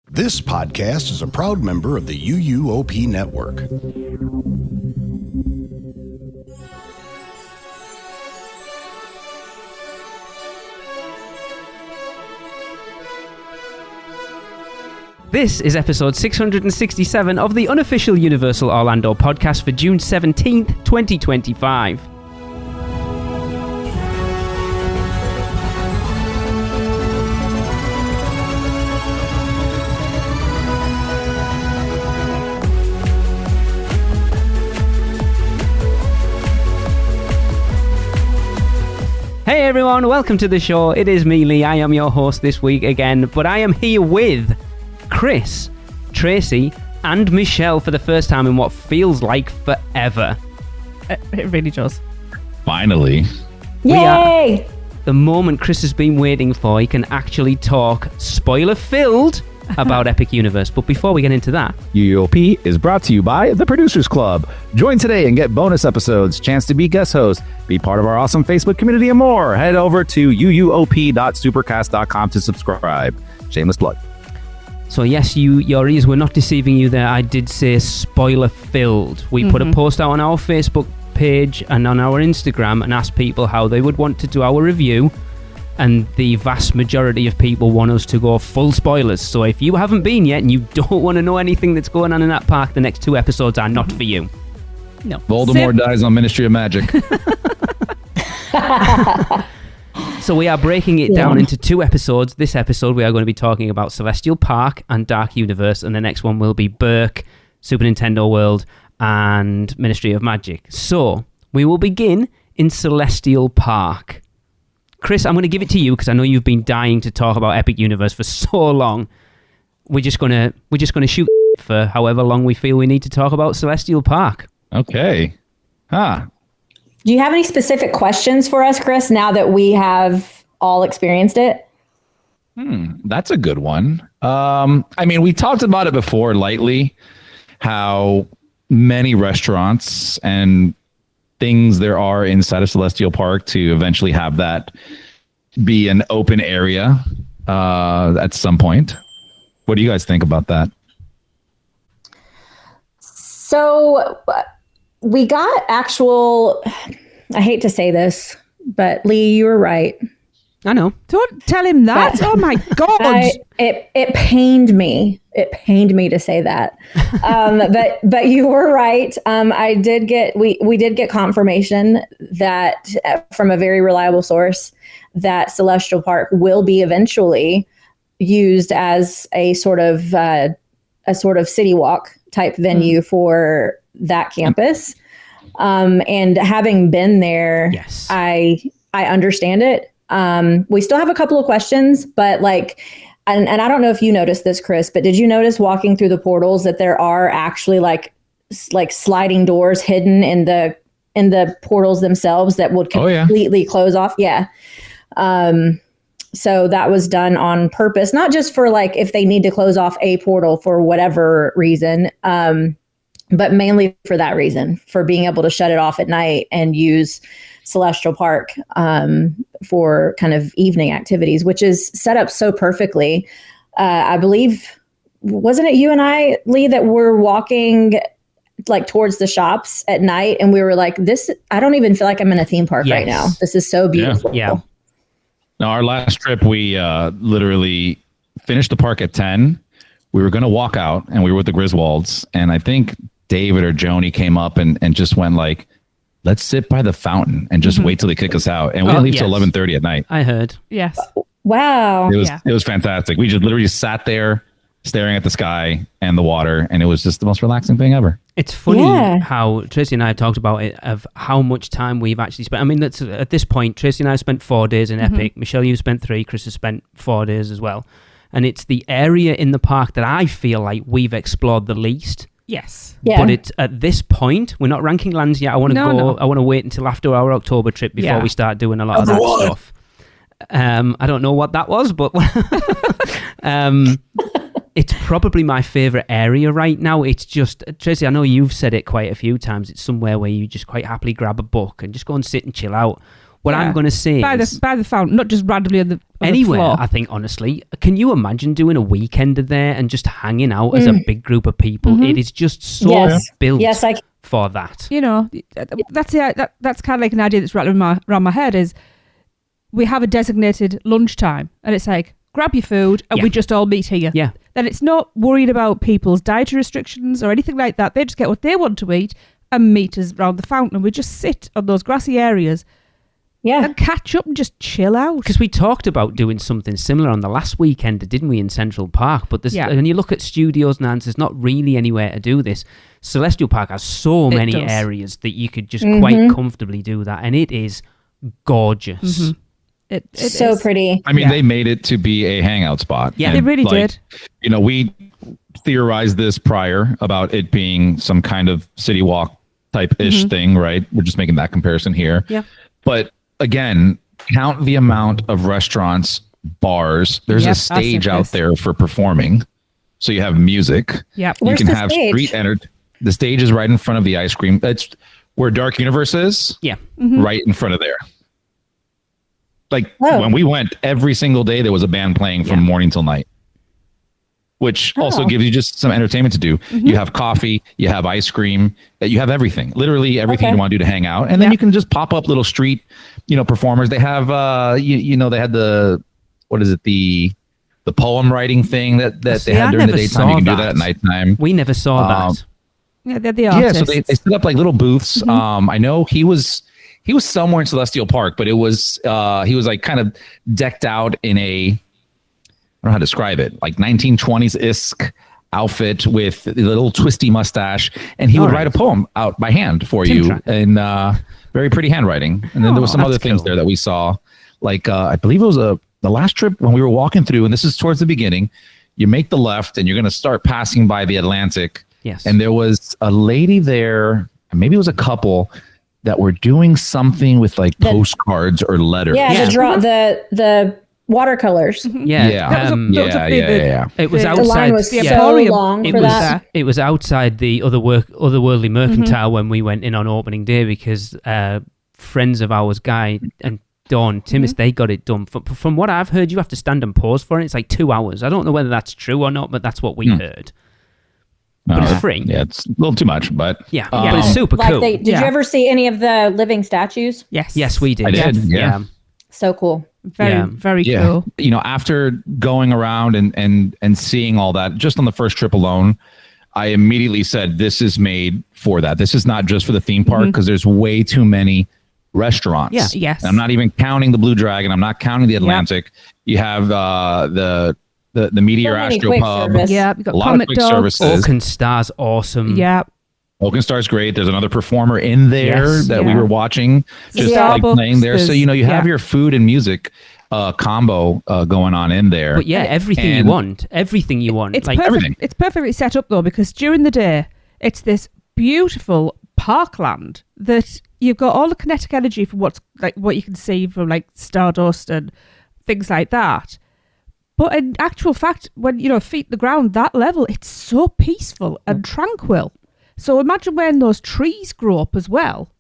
This podcast is a proud member of the UUOP network. This is episode 667 of the unofficial Universal Orlando podcast for June 17th, 2025. Hey everyone, welcome to the show. It is me, Lee. I am your host this week again, but I am here with Chris, Tracy, and Michelle for the first time in what feels like forever. It really does. Finally. Yay! The moment Chris has been waiting for. He can actually talk spoiler-filled about Epic Universe. But before we get into that, UUOP is brought to you by the Producers Club. Join today and get bonus episodes, chance to be guest host, be part of our awesome Facebook community, and more. Head over to uUOP.supercast.com to subscribe. Shameless plug. so yes, your ears were not deceiving you there. I did say spoiler-filled. We put a post out on our Facebook page and on our Instagram and asked people how they would want to do our review. And the vast majority of people want us to go full spoilers. So if you haven't been yet and you don't want to know anything that's going on in that park, the next 2 episodes are not for you. No. Voldemort dies on Ministry of Magic. So we are breaking it down into 2 episodes. This episode we are going to be talking about Celestial Park and Dark Universe, and the next one will be Berk, Super Nintendo World, and Ministry of Magic. So we will begin in Celestial Park. Chris, I'm going to give it to you because I know you've been dying to talk about Epic Universe for so long. We're just going to shoot for however long we feel we need to talk about Celestial Park. Okay. Do you have any specific questions for us, Chris, now that we have all experienced it? That's a good one. I mean, we talked about it before lightly, how many restaurants and things there are inside of Celestial Park to eventually have that be an open area at some point. What do you guys think about that? So we got actual, I hate to say this, but Lee, you were right. I know. Don't tell him that. Oh my God. It pained me. It pained me to say that. But you were right. We did get confirmation that from a very reliable source that Celestial Park will be eventually used as a sort of city walk type venue for that campus. And having been there, yes. I understand it. We still have a couple of questions, but and I don't know if you noticed this, Chris, but did you notice walking through the portals that there are actually like sliding doors hidden in the portals themselves that would completely close off? Yeah. So that was done on purpose, not just for if they need to close off a portal for whatever reason, but mainly for that reason, for being able to shut it off at night and use Celestial Park for kind of evening activities, which is set up so perfectly. I believe, wasn't it you and I, Lee, that were walking towards the shops at night and we were like, this, I don't even feel like I'm in a theme park right now. This is so beautiful. Yeah. Now, our last trip, we literally finished the park at 10. We were going to walk out and we were with the Griswolds. And I think David or Joni came up and just went let's sit by the fountain and just wait till they kick us out. And we didn't leave till 11:30 at night. I heard. Yes. Wow. It was fantastic. We just literally sat there staring at the sky and the water. And it was just the most relaxing thing ever. It's funny how Tracy and I have talked about it, of how much time we've actually spent. I mean, that's at this point, Tracy and I have spent 4 days in Epic. Michelle, you've spent 3. Chris has spent 4 days as well. And it's the area in the park that I feel like we've explored the least. Yes. Yeah. But it's at this point, we're not ranking lands yet. I want to I want to wait until after our October trip before we start doing a lot of that stuff. I don't know what that was, but it's probably my favorite area right now. It's just, Tracy, I know you've said it quite a few times. It's somewhere where you just quite happily grab a book and just go and sit and chill out What I'm going to say by is... the fountain, not just randomly on the anywhere, floor. I think, honestly. Can you imagine doing a weekender there and just hanging out as a big group of people? It is just so built for that. You know, that's kind of like an idea that's rattling around my head is we have a designated lunchtime and it's like, grab your food and we just all meet here. Yeah. Then it's not worried about people's dietary restrictions or anything like that. They just get what they want to eat and meet us around the fountain and we just sit on those grassy areas and catch up and just chill out. Because we talked about doing something similar on the last weekend, didn't we, in Central Park? But when you look at studios and there's not really anywhere to do this. Celestial Park has so many areas that you could just quite comfortably do that. And it is gorgeous. It's so pretty. I mean, they made it to be a hangout spot. Yeah, they really did. You know, we theorized this prior about it being some kind of city walk type-ish thing, right? We're just making that comparison here. Yeah. But again, count the amount of restaurants, bars. There's a stage out there for performing. So you have music. Yep. You Where's can the have stage? street entertainment. The stage is right in front of the ice cream. It's where Dark Universe is. Yeah. Right in front of there. Like when we went, every single day there was a band playing from morning till night. Which also gives you just some entertainment to do. You have coffee, you have ice cream, you have everything. Literally everything you want to do to hang out. And then you can just pop up little street, performers. They have they had the poem writing thing that they had during the daytime. You can do that at nighttime. We never saw that. Yeah, they're the artists. Yeah, so they set up like little booths. I know he was somewhere in Celestial Park, but it was he was like kind of decked out in a, I don't know how to describe it, like 1920s-esque outfit with a little twisty mustache, and he would write a poem out by hand for you in very pretty handwriting. And then there was some other things there that we saw, like I believe it was the last trip when we were walking through, and this is towards the beginning. You make the left, and you're going to start passing by the Atlantic. Yes, and there was a lady there, and maybe it was a couple that were doing something with like postcards or letters. Yeah, the watercolors. Yeah. It was outside. The line was so long for that. It was outside the Otherworldly Mercantile when we went in on opening day because friends of ours, Guy and Dawn Timmis, they got it done. From what I've heard, you have to stand and pause for it. It's like 2 hours. I don't know whether that's true or not, but that's what we heard. But it's free. Yeah, it's a little too much, but but it's super cool. Did you ever see any of the living statues? Yes, we did. I did. Yeah. So cool. Very cool. After going around and seeing all that, just on the first trip alone, I immediately said, this is made for that. This is not just for the theme park because there's way too many restaurants. Yeah. Yes. And I'm not even counting the Blue Dragon. I'm not counting the Atlantic. You have the Meteor Astro Pub. Yeah, you got a lot Comet of quick Dogs. services. Oaken Star's awesome. Yeah. Oaken Star's great. There's another performer in there we were watching, just like playing there. So you have your food and music combo going on in there. But everything you want. It's like perfect. everything. It's perfectly set up though, because during the day it's this beautiful parkland that you've got all the kinetic energy from what you can see from like stardust and things like that. But in actual fact, when feet the ground, that level, it's so peaceful and tranquil. So imagine when those trees grow up as well.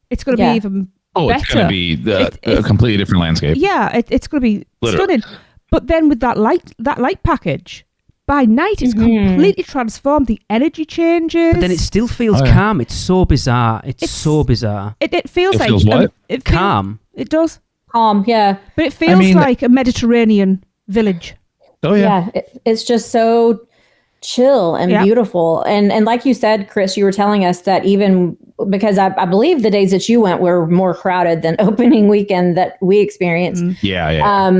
It's going to be even better. It's going to be a completely different landscape. Yeah, it's going to be stunning. But then with that light package, by night it's completely transformed. The energy changes. But then it still feels calm. It's so bizarre. It's so bizarre. It feels like feels what? Calm. It does. Calm, yeah. But it feels like a Mediterranean village. Oh yeah. It's just so chill and beautiful. And like you said, Chris, you were telling us that even because I believe the days that you went were more crowded than opening weekend that we experienced. Yeah.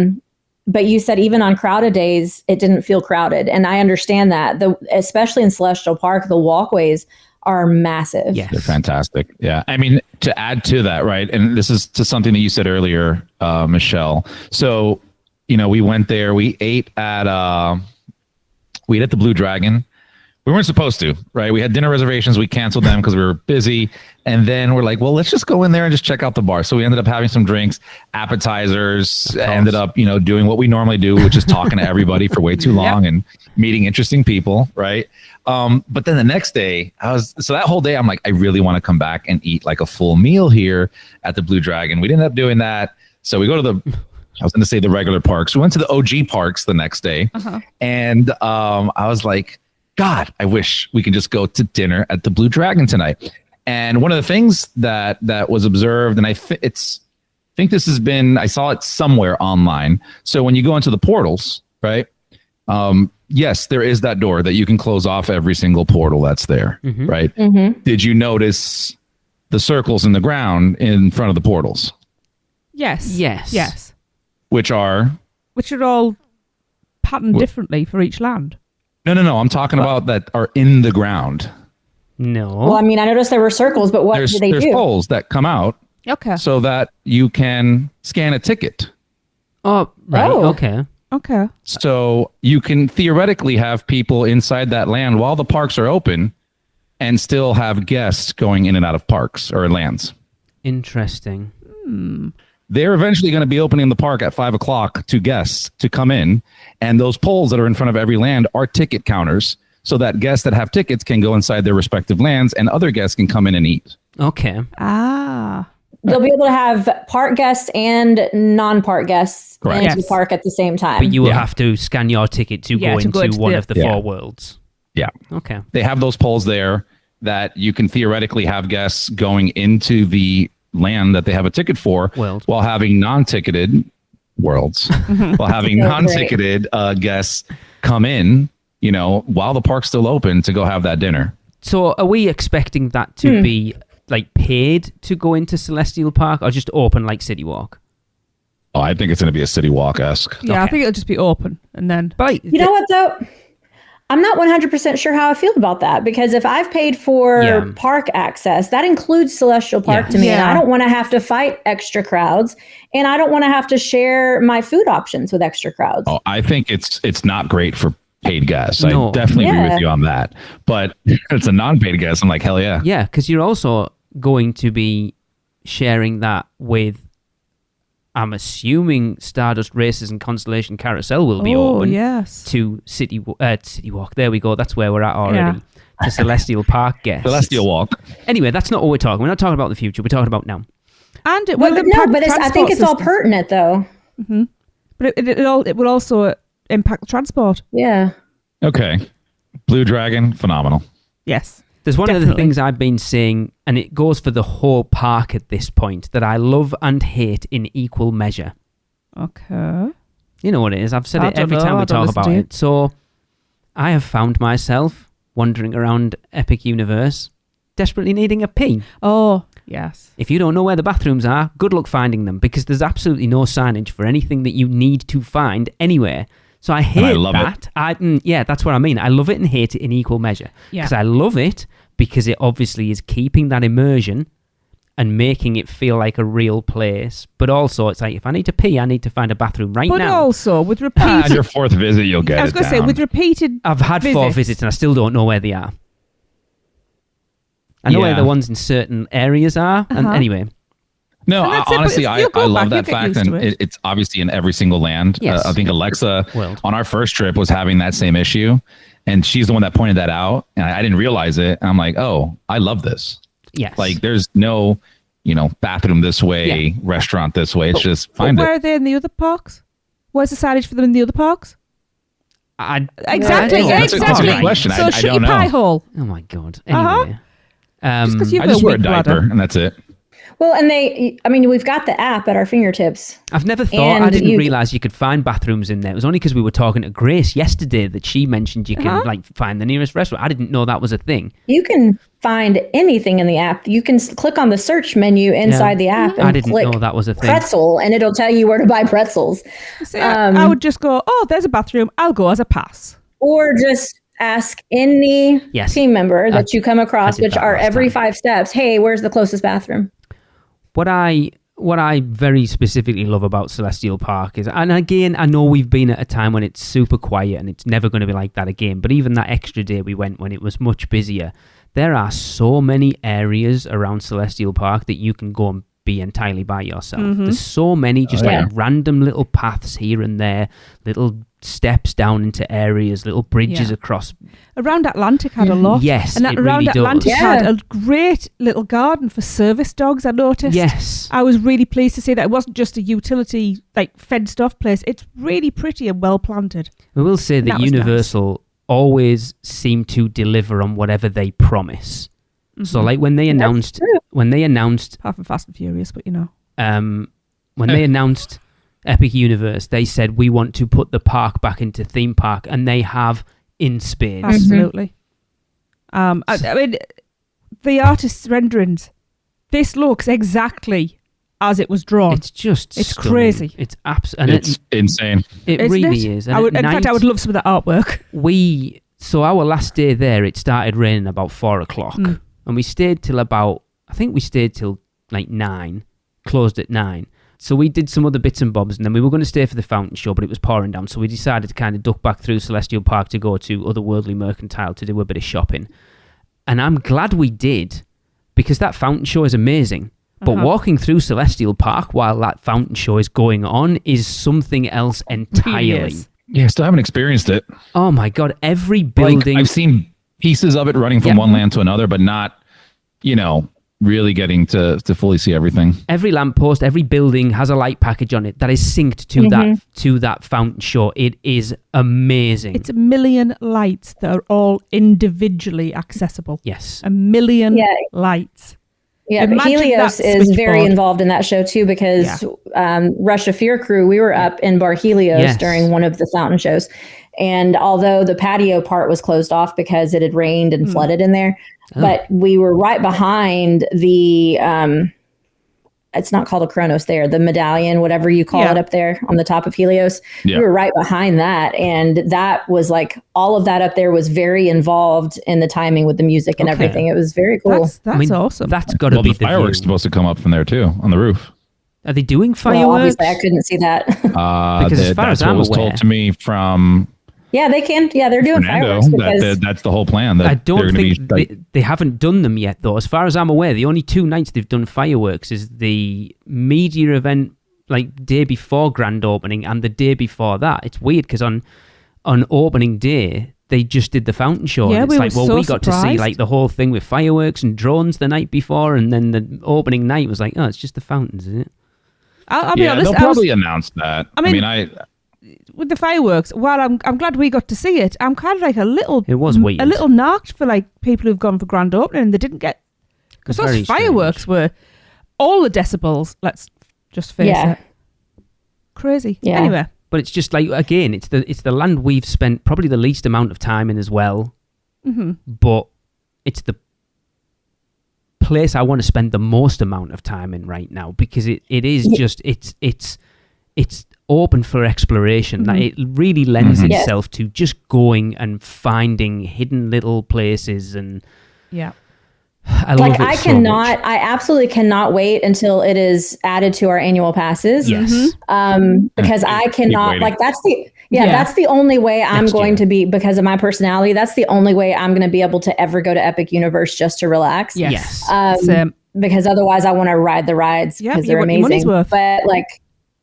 But you said even on crowded days, it didn't feel crowded. And I understand that. Especially in Celestial Park, the walkways are massive. Yes. They're fantastic. Yeah. I mean, to add to that, right? And this is to something that you said earlier, Michelle. So, we went there, we ate at the Blue Dragon. We weren't supposed to, right? We had dinner reservations. We canceled them because we were busy. And then we're like, well, let's just go in there and just check out the bar. So we ended up having some drinks, appetizers, ended up, doing what we normally do, which is talking to everybody for way too long and meeting interesting people, right? But then the next day, so that whole day, I'm like, I really want to come back and eat like a full meal here at the Blue Dragon. We didn't end up doing that. So we go to I was going to say the regular parks. We went to the OG parks the next day. And I was like, God, I wish we could just go to dinner at the Blue Dragon tonight. And one of the things that was observed, and I think this has been, I saw it somewhere online. So when you go into the portals, right? Yes, there is that door that you can close off every single portal that's there, right? Did you notice the circles in the ground in front of the portals? Yes. Which are all patterned differently for each land. No. I'm talking about that are in the ground. No. Well, I mean, I noticed there were circles, but what do they do? There's poles that come out so that you can scan a ticket. Oh, right. Okay. So you can theoretically have people inside that land while the parks are open and still have guests going in and out of parks or lands. Interesting. They're eventually going to be opening the park at 5:00 to guests to come in. And those poles that are in front of every land are ticket counters so that guests that have tickets can go inside their respective lands and other guests can come in and eat. Okay. They'll be able to have park guests and non-park guests into the park at the same time. But you will have to scan your ticket to go into one of the four worlds. Yeah. Okay. They have those poles there that you can theoretically have guests going into the land that they have a ticket for while having non-ticketed while having non-ticketed guests come in, while the park's still open to go have that dinner. So are we expecting that to be like paid to go into Celestial Park or just open like City Walk? Oh, I think it's going to be a City Walk-esque. Yeah, I think it'll just be open and then. But you know what though? I'm not 100% sure how I feel about that because if I've paid for park access, that includes Celestial Park to me. And I don't want to have to fight extra crowds and I don't want to have to share my food options with extra crowds. Oh, I think it's not great for paid guests. I definitely agree with you on that. But it's a non-paid guest. I'm like, hell yeah. Yeah, because you're also going to be sharing that with, I'm assuming, Stardust Races and Constellation Carousel will be open to City Walk. There we go. That's where we're at already. To Celestial Park guests. Celestial Walk. Anyway, that's not what we're talking. We're not talking about the future. We're talking about now. And it but I think it's all pertinent though. But it will also impact the transport. Yeah. Okay. Blue Dragon, phenomenal. Yes. There's one of the things I've been saying, and it goes for the whole park at this point, that I love and hate in equal measure. Okay. You know what it is. I've said it every time we talk about it. So I have found myself wandering around Epic Universe, desperately needing a pee. Oh, yes. If you don't know where the bathrooms are, good luck finding them, because there's absolutely no signage for anything that you need to find anywhere. So I hate that. Yeah, that's what I mean. I love it and hate it in equal measure. Because I love it because it obviously is keeping that immersion and making it feel like a real place. But also, it's like, if I need to pee, I need to find a bathroom now. But also, with repeated... On your fourth visit, you'll get it. I was going to say, with repeated I've had 4 visits and I still don't know where they are. I know where the ones in certain areas are. And anyway... No, honestly, I love that fact, and it's obviously in every single land. Yes. I think Alexa on our first trip was having that same issue, and she's the one that pointed that out, and I didn't realize it. And I'm like, oh, I love this. Yes. Like, there's no, bathroom this way, restaurant this way. It's just find it. Where are they in the other parks? Where's the signage for them in the other parks? Exactly. That's a good question. So I don't know. pie hole. Oh my god. Anyway, I just wear a diaper, and that's it. Well, and we've got the app at our fingertips. I've never thought, I didn't realize you could find bathrooms in there. It was only because we were talking to Grace yesterday that she mentioned you can find the nearest restaurant. I didn't know that was a thing. You can find anything in the app. You can click on the search menu inside the app and I didn't click know that was a thing. pretzel, and it'll tell you where to buy pretzels. See, I would just go, oh, there's a bathroom. I'll go as a pass. Or just ask any team member that you come across, which are every 5 steps. Hey, where's the closest bathroom? What I what I very specifically love about Celestial Park is, and again, I know we've been at a time when it's super quiet and it's never going to be like that again, but even that extra day we went when it was much busier, there are so many areas around Celestial Park that you can go and be entirely by yourself. There's so many just like random little paths here and there, little steps down into areas, little bridges across. Around Atlantic had a lot. Yes, and it around really Atlantic does. had a great little garden for service dogs, I noticed. Yes. I was really pleased to see that it wasn't just a utility, like fenced off place. It's really pretty and well planted. We will say that That was Universal always seem to deliver on whatever they promise. So like when they announced Apart from Fast and Furious, but you know. when they announced Epic Universe, they said we want to put the park back into theme park, and they have in spades. Absolutely. I mean, the artist's renderings, this looks exactly as it was drawn. It's just It's stunning. crazy. It's absolutely. It's insane. It Isn't really it? is. In And at fact, I night, would love some of that artwork. So our last day there, it started raining about 4:00, and we stayed till till like 9, closed at 9. So we did some other bits and bobs, and then we were going to stay for the fountain show, but it was pouring down, so we decided to kind of duck back through Celestial Park to go to Otherworldly Mercantile to do a bit of shopping. And I'm glad we did, because that fountain show is amazing. But walking through Celestial Park while that fountain show is going on is something else entirely. Really is. Yeah, still haven't experienced it. Oh my God, every building... Like, I've seen pieces of it running from one land to another, but not, really getting to fully see everything. Every lamppost, every building has a light package on it that is synced to that fountain show. It is amazing. It's 1 million lights that are all individually accessible. Yes. 1 million lights. Yeah, but Imagine Helios that is very switchboard. involved in that show too, because Rush of Fear crew, we were up in Bar Helios during one of the fountain shows. And although the patio part was closed off because it had rained and flooded in there, but we were right behind the, it's not called a Kronos there, the medallion, whatever you call it up there on the top of Helios. Yeah. We were right behind that. And that was like, all of that up there was very involved in the timing with the music and everything. It was very cool. That's awesome. That's got to be the fireworks view. supposed to come up from there too, on the roof. Are they doing Well, fireworks? obviously, I couldn't see that. Because as far that's as I'm what was aware, told to me from Yeah, they can. Yeah, they're doing Fernando. fireworks because That's the whole plan. That I don't they're gonna think be, they haven't done them yet, though. As far as I'm aware, the only 2 nights they've done fireworks is the media event, like day before grand opening, and the day before that. It's weird because on opening day they just did the fountain show. Yeah, and it's we were so we got to see surprised. like the whole thing with fireworks and drones the night before, and then the opening night was like, oh, it's just the fountains, is it? I'll be honest. they'll probably announce that. I mean, with the fireworks, while I'm glad we got to see it, I'm kind of like a little... It was weird. A little narked for like people who've gone for grand opening and they didn't get... Because It's very those fireworks were all the decibels, let's just face it. Crazy. Yeah. Anyway. But it's just like, again, it's the land we've spent probably the least amount of time in as well. Mm-hmm. But it's the place I want to spend the most amount of time in right now, because it is just it's open for exploration. Mm-hmm. Like, it really lends itself to just going and finding hidden little places, and Yeah. I love it I so cannot, much. I absolutely cannot wait until it is added to our annual passes. Yes. Because I cannot, waiting. like, that's the only way I'm Next going year. to be, because of my personality, that's the only way I'm going to be able to ever go to Epic Universe just to relax. Yes. Yes. Because otherwise I want to ride the rides Yeah, because you they're want your money's amazing. worth. But like,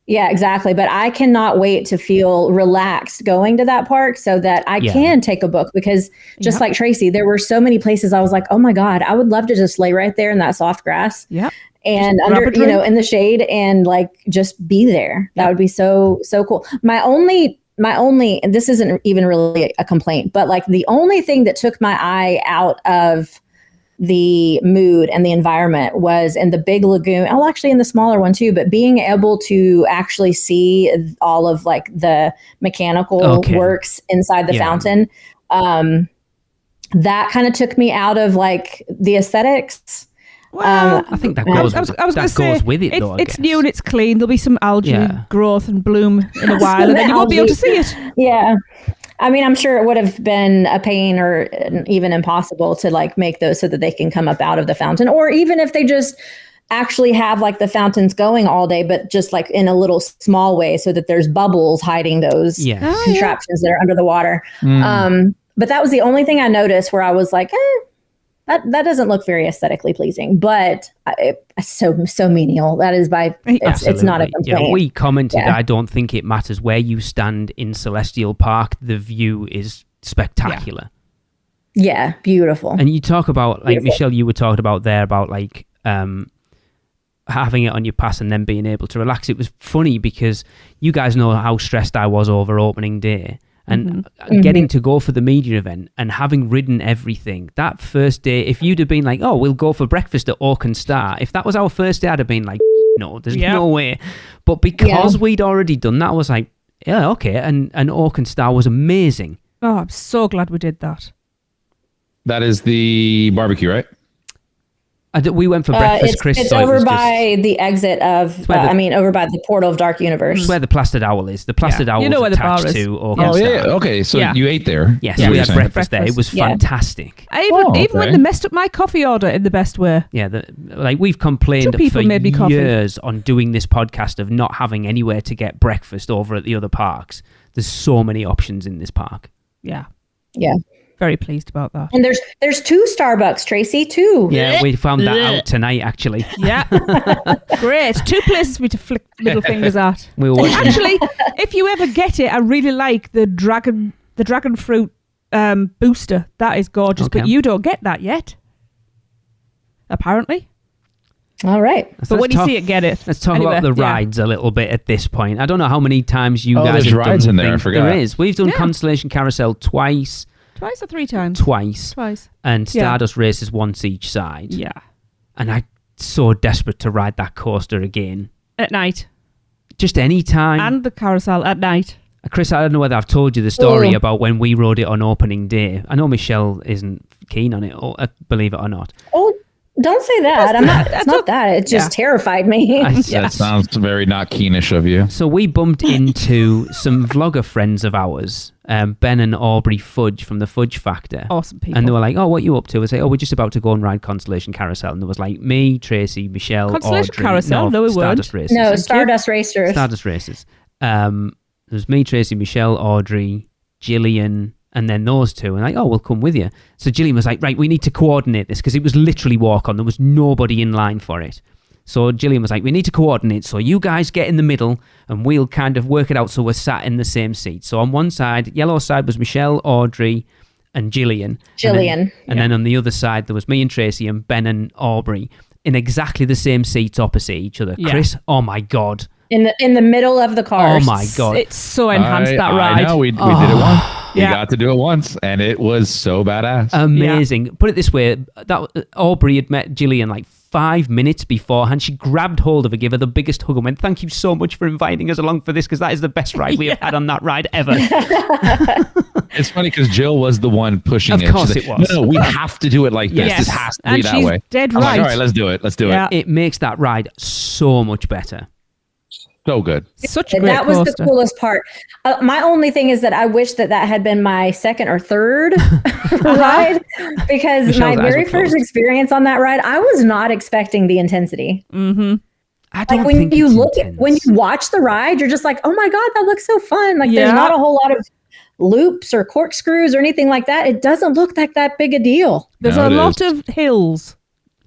yeah, exactly. But I cannot wait to feel relaxed going to that park so that I can take a book, because just like Tracy, there were so many places I was like, oh my God, I would love to just lay right there in that soft grass. Yeah. And Just grab under, a drink. in the shade, and like just be there. That would be so cool. My only, and this isn't even really a complaint, but like the only thing that took my eye out of the mood and the environment was in the big lagoon. Oh, actually in the smaller one too, but being able to actually see all of like the mechanical works inside the fountain. That kind of took me out of like the aesthetics. Well, I think that I goes. was That gonna goes say, with it, though. I it's guess. new and it's clean. There'll be some algae growth and bloom in a while, and then you won't be able to see it. Yeah. I mean, I'm sure it would have been a pain or even impossible to like make those so that they can come up out of the fountain, or even if they just actually have like the fountains going all day, but just like in a little small way so that there's bubbles hiding those contraptions that are under the water. But that was the only thing I noticed where I was like, that doesn't look very aesthetically pleasing, but it's so menial. That is it's not a complaint. Yeah, we commented, I don't think it matters where you stand in Celestial Park. The view is spectacular. Yeah, beautiful. And you talk about, like, Michelle, you were talking about there about, like, having it on your pass and then being able to relax. It was funny because you guys know how stressed I was over opening day. And getting to go for the media event and having ridden everything, that first day, if you'd have been like, oh, we'll go for breakfast at Oak and Star, if that was our first day, I'd have been like, no, there's no way. But because we'd already done that, I was like, yeah, okay. And Oak and Star was amazing. Oh, I'm so glad we did that. That is the barbecue, right? We went for breakfast, Chris. It's so over it was by the exit of, over by the portal of Dark Universe. It's where the Plastered Owl is. The Plastered Owl is where the bar attached is. to Oak and Star. Okay. So you ate there. Yes, we had breakfast there. It was fantastic. Even when they messed up my coffee order in the best way. Yeah, we've complained for years on doing this podcast of not having anywhere to get breakfast over at the other parks. There's so many options in this park. Yeah. Yeah. Very pleased about that. And there's 2 Starbucks, Tracy, 2. Yeah, we found that out tonight, actually. Yeah. Great. 2 places for me to flick middle fingers at. We were watching. Actually, if you ever get it, I really like the dragon fruit booster. That is gorgeous, but you don't get that yet. Apparently. All right. But when you see it, get it. Let's talk about the rides a little bit at this point. I don't know how many times you guys have rides done in there. I forgot. There is. We've done Constellation Carousel twice. Twice or 3 times? Twice. And Stardust Races once each side. Yeah. And I'm so desperate to ride that coaster again. At night. Just any time. And the carousel at night. Chris, I don't know whether I've told you the story about when we rode it on opening day. I know Michelle isn't keen on it, believe it or not. Oh, don't say that. It's not that. It just terrified me. That sounds very not keenish of you. So we bumped into some vlogger friends of ours, Ben and Aubrey Fudge from the Fudge Factor. Awesome people. And they were like, oh, what are you up to? I was like, oh, we're just about to go and ride Constellation Carousel. And there was like me, Tracy, Michelle, Constellation Audrey. Carousel? No, we weren't. Stardust Races. No, Stardust Racers. Stardust Races. There was me, Tracy, Michelle, Audrey, Gillian, and then those two. And like, oh, we'll come with you. So Gillian was like, right, we need to coordinate this because it was literally walk on. There was nobody in line for it. So Gillian was like, we need to coordinate. So you guys get in the middle and we'll kind of work it out so we're sat in the same seat. So on one side, yellow side was Michelle, Audrey, and Gillian. And then on the other side, there was me and Tracy and Ben and Aubrey in exactly the same seats opposite each other. Yeah. Chris, oh my God. In the middle of the cars. Oh my God. It's so enhanced, that ride. I know, we did it once. We got to do it once, and it was so badass. Amazing. Put it this way, that Aubrey had met Gillian like 5 minutes beforehand. She grabbed hold of her, gave her the biggest hug and went, thank you so much for inviting us along for this because that is the best ride we have had on that ride ever. It's funny because Jill was the one pushing it. Of course it was. No, we have to do it like this. This has to be that way. Dead I'm right. like, all right, let's do it. Let's do it. It makes that ride so much better. So good. Such a great That was coaster. the coolest part. My only thing is that I wish that had been my second or third ride because Michelle's my very first experience on that ride, I was not expecting the intensity. Mm-hmm. I don't when think you it's look intense. when you watch the ride, you're just like, oh my God, that looks so fun. Like there's not a whole lot of loops or corkscrews or anything like that. It doesn't look like that big a deal. There's a lot of hills.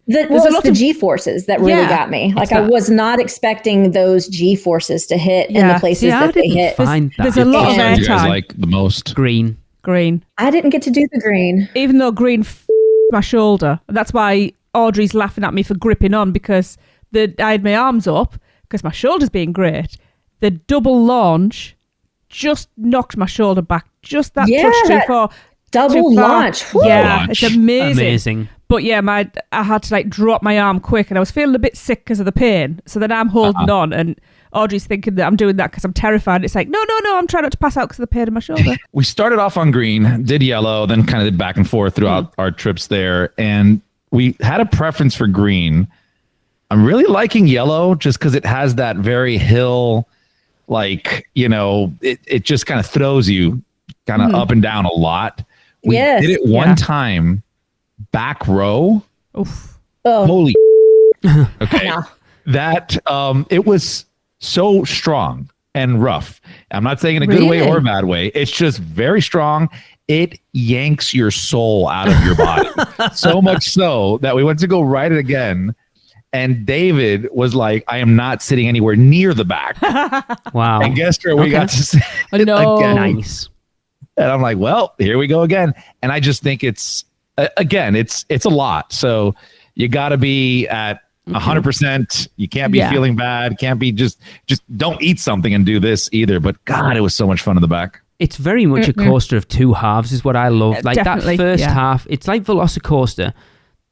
There's a lot of G-forces that really got me. Like I was not expecting those G-forces to hit in the places that they hit. There's a lot of airtime. You guys like the most green. I didn't get to do the green. Even though green my shoulder. That's why Audrey's laughing at me for gripping on because I had my arms up because my shoulder's being great. The double launch just knocked my shoulder back just that touch too far. Double launch. Yeah, it's amazing. But yeah, I had to like drop my arm quick and I was feeling a bit sick because of the pain. So then I'm holding on and Audrey's thinking that I'm doing that because I'm terrified. It's like, no, I'm trying not to pass out because of the pain in my shoulder. We started off on green, did yellow, then kind of did back and forth throughout our trips there. And we had a preference for green. I'm really liking yellow just because it has that very hill, like, it just kind of throws you kind of up and down a lot. We did it one time. Back row. Oof. Holy Okay. No. That it was so strong and rough. I'm not saying in a good way Really? or a bad way. It's just very strong. It yanks your soul out of your body. So much so that we went to go ride it again. And David was like, I am not sitting anywhere near the back. Wow. And guess where we got to sit No. again. Nice. And I'm like, well, here we go again. And I just think it's a lot. So you got to be at 100%. You can't be feeling bad. Can't be just don't eat something and do this either. But God, it was so much fun in the back. It's very much a coaster of two halves is what I love. Like that Definitely, first yeah. half, it's like Velocicoaster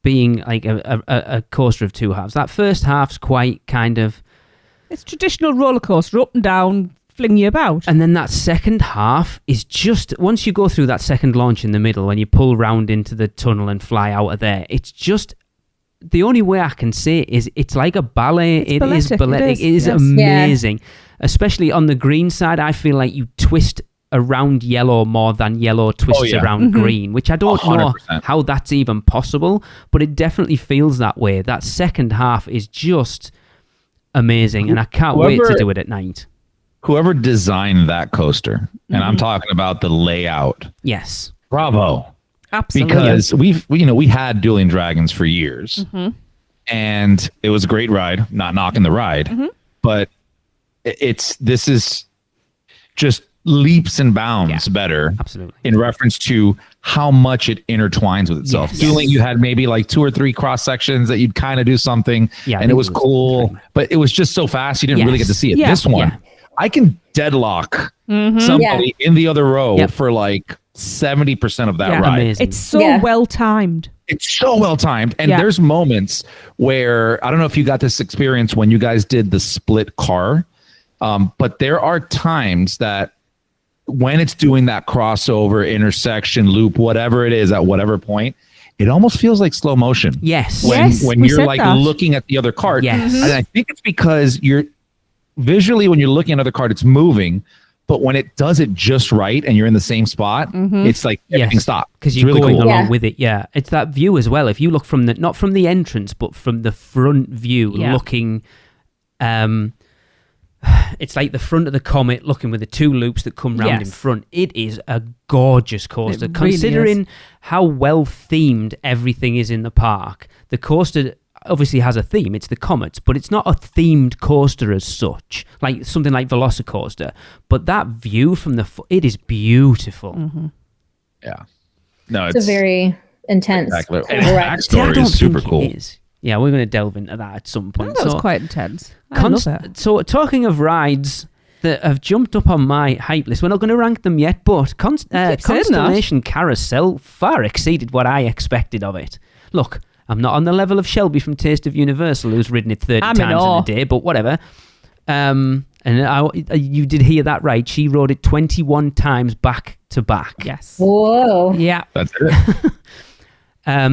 being like a coaster of two halves. That first half's quite kind of... It's traditional roller coaster, up and down, fling you about. And then that second half is just... Once you go through that second launch in the middle, when you pull round into the tunnel and fly out of there, it's just... The only way I can say it is it's like a ballet. It is balletic. It is yes. amazing. Especially on the green side, I feel like you twist around yellow more than yellow twists around green, which I don't know 100%. how that's even possible, but it definitely feels that way. That second half is just amazing, and I can't wait to do it at night. Whoever designed that coaster, and I'm talking about the layout, Yes. bravo. Absolutely. Because we had Dueling Dragons for years, and it was a great ride. Not knocking the ride, but this is just leaps and bounds better. Absolutely. In reference to how much it intertwines with itself. Yes. Dueling, you had maybe like 2 or 3 cross sections that you'd kind of do something, Yeah, I and it think was cool, but it was just so fast you didn't really get to see it. Yeah. This one, Yeah. I can deadlock somebody in the other row Yep. for like 70% of that Yeah. ride. Amazing. It's so Yeah. well timed. It's so well timed. And Yeah. there's moments where I don't know if you got this experience when you guys did the split car, but there are times that when it's doing that crossover, intersection, loop, whatever it is, at whatever point, it almost feels like slow motion. Yes. When we you're said like that. looking at the other card. Yes. And I think it's because you're visually, when you're looking at another card, it's moving. But when it does it just right and you're in the same spot, it's like everything stops. Because It's you're really going cool. along Yeah. with it. Yeah, it's that view as well. If you look from the not from the entrance, but from the front view, Yeah. looking, it's like the front of the Comet, looking with the 2 loops that come round in Yes. front. It is a gorgeous coaster, It really considering is. how well themed everything is in the park. The coaster obviously has a theme. It's the Comets, but it's not a themed coaster as such, like something like Velocicoaster. But that view from it is beautiful. Yeah. No, It's a very intense. spectacular. cool And the ride. See, I backstory don't is super think cool. it is. Yeah, we're going to delve into that at some point. That was quite intense. I love it. So talking of rides that have jumped up on my hype list, we're not going to rank them yet, but keep saying that. Constellation Carousel far exceeded what I expected of it. Look, I'm not on the level of Shelby from Taste of Universal, who's ridden it 30 I'm in times in awe. a day, but whatever. And you did hear that right. She rode it 21 times back to back. Yes. Whoa. Yeah. That's it.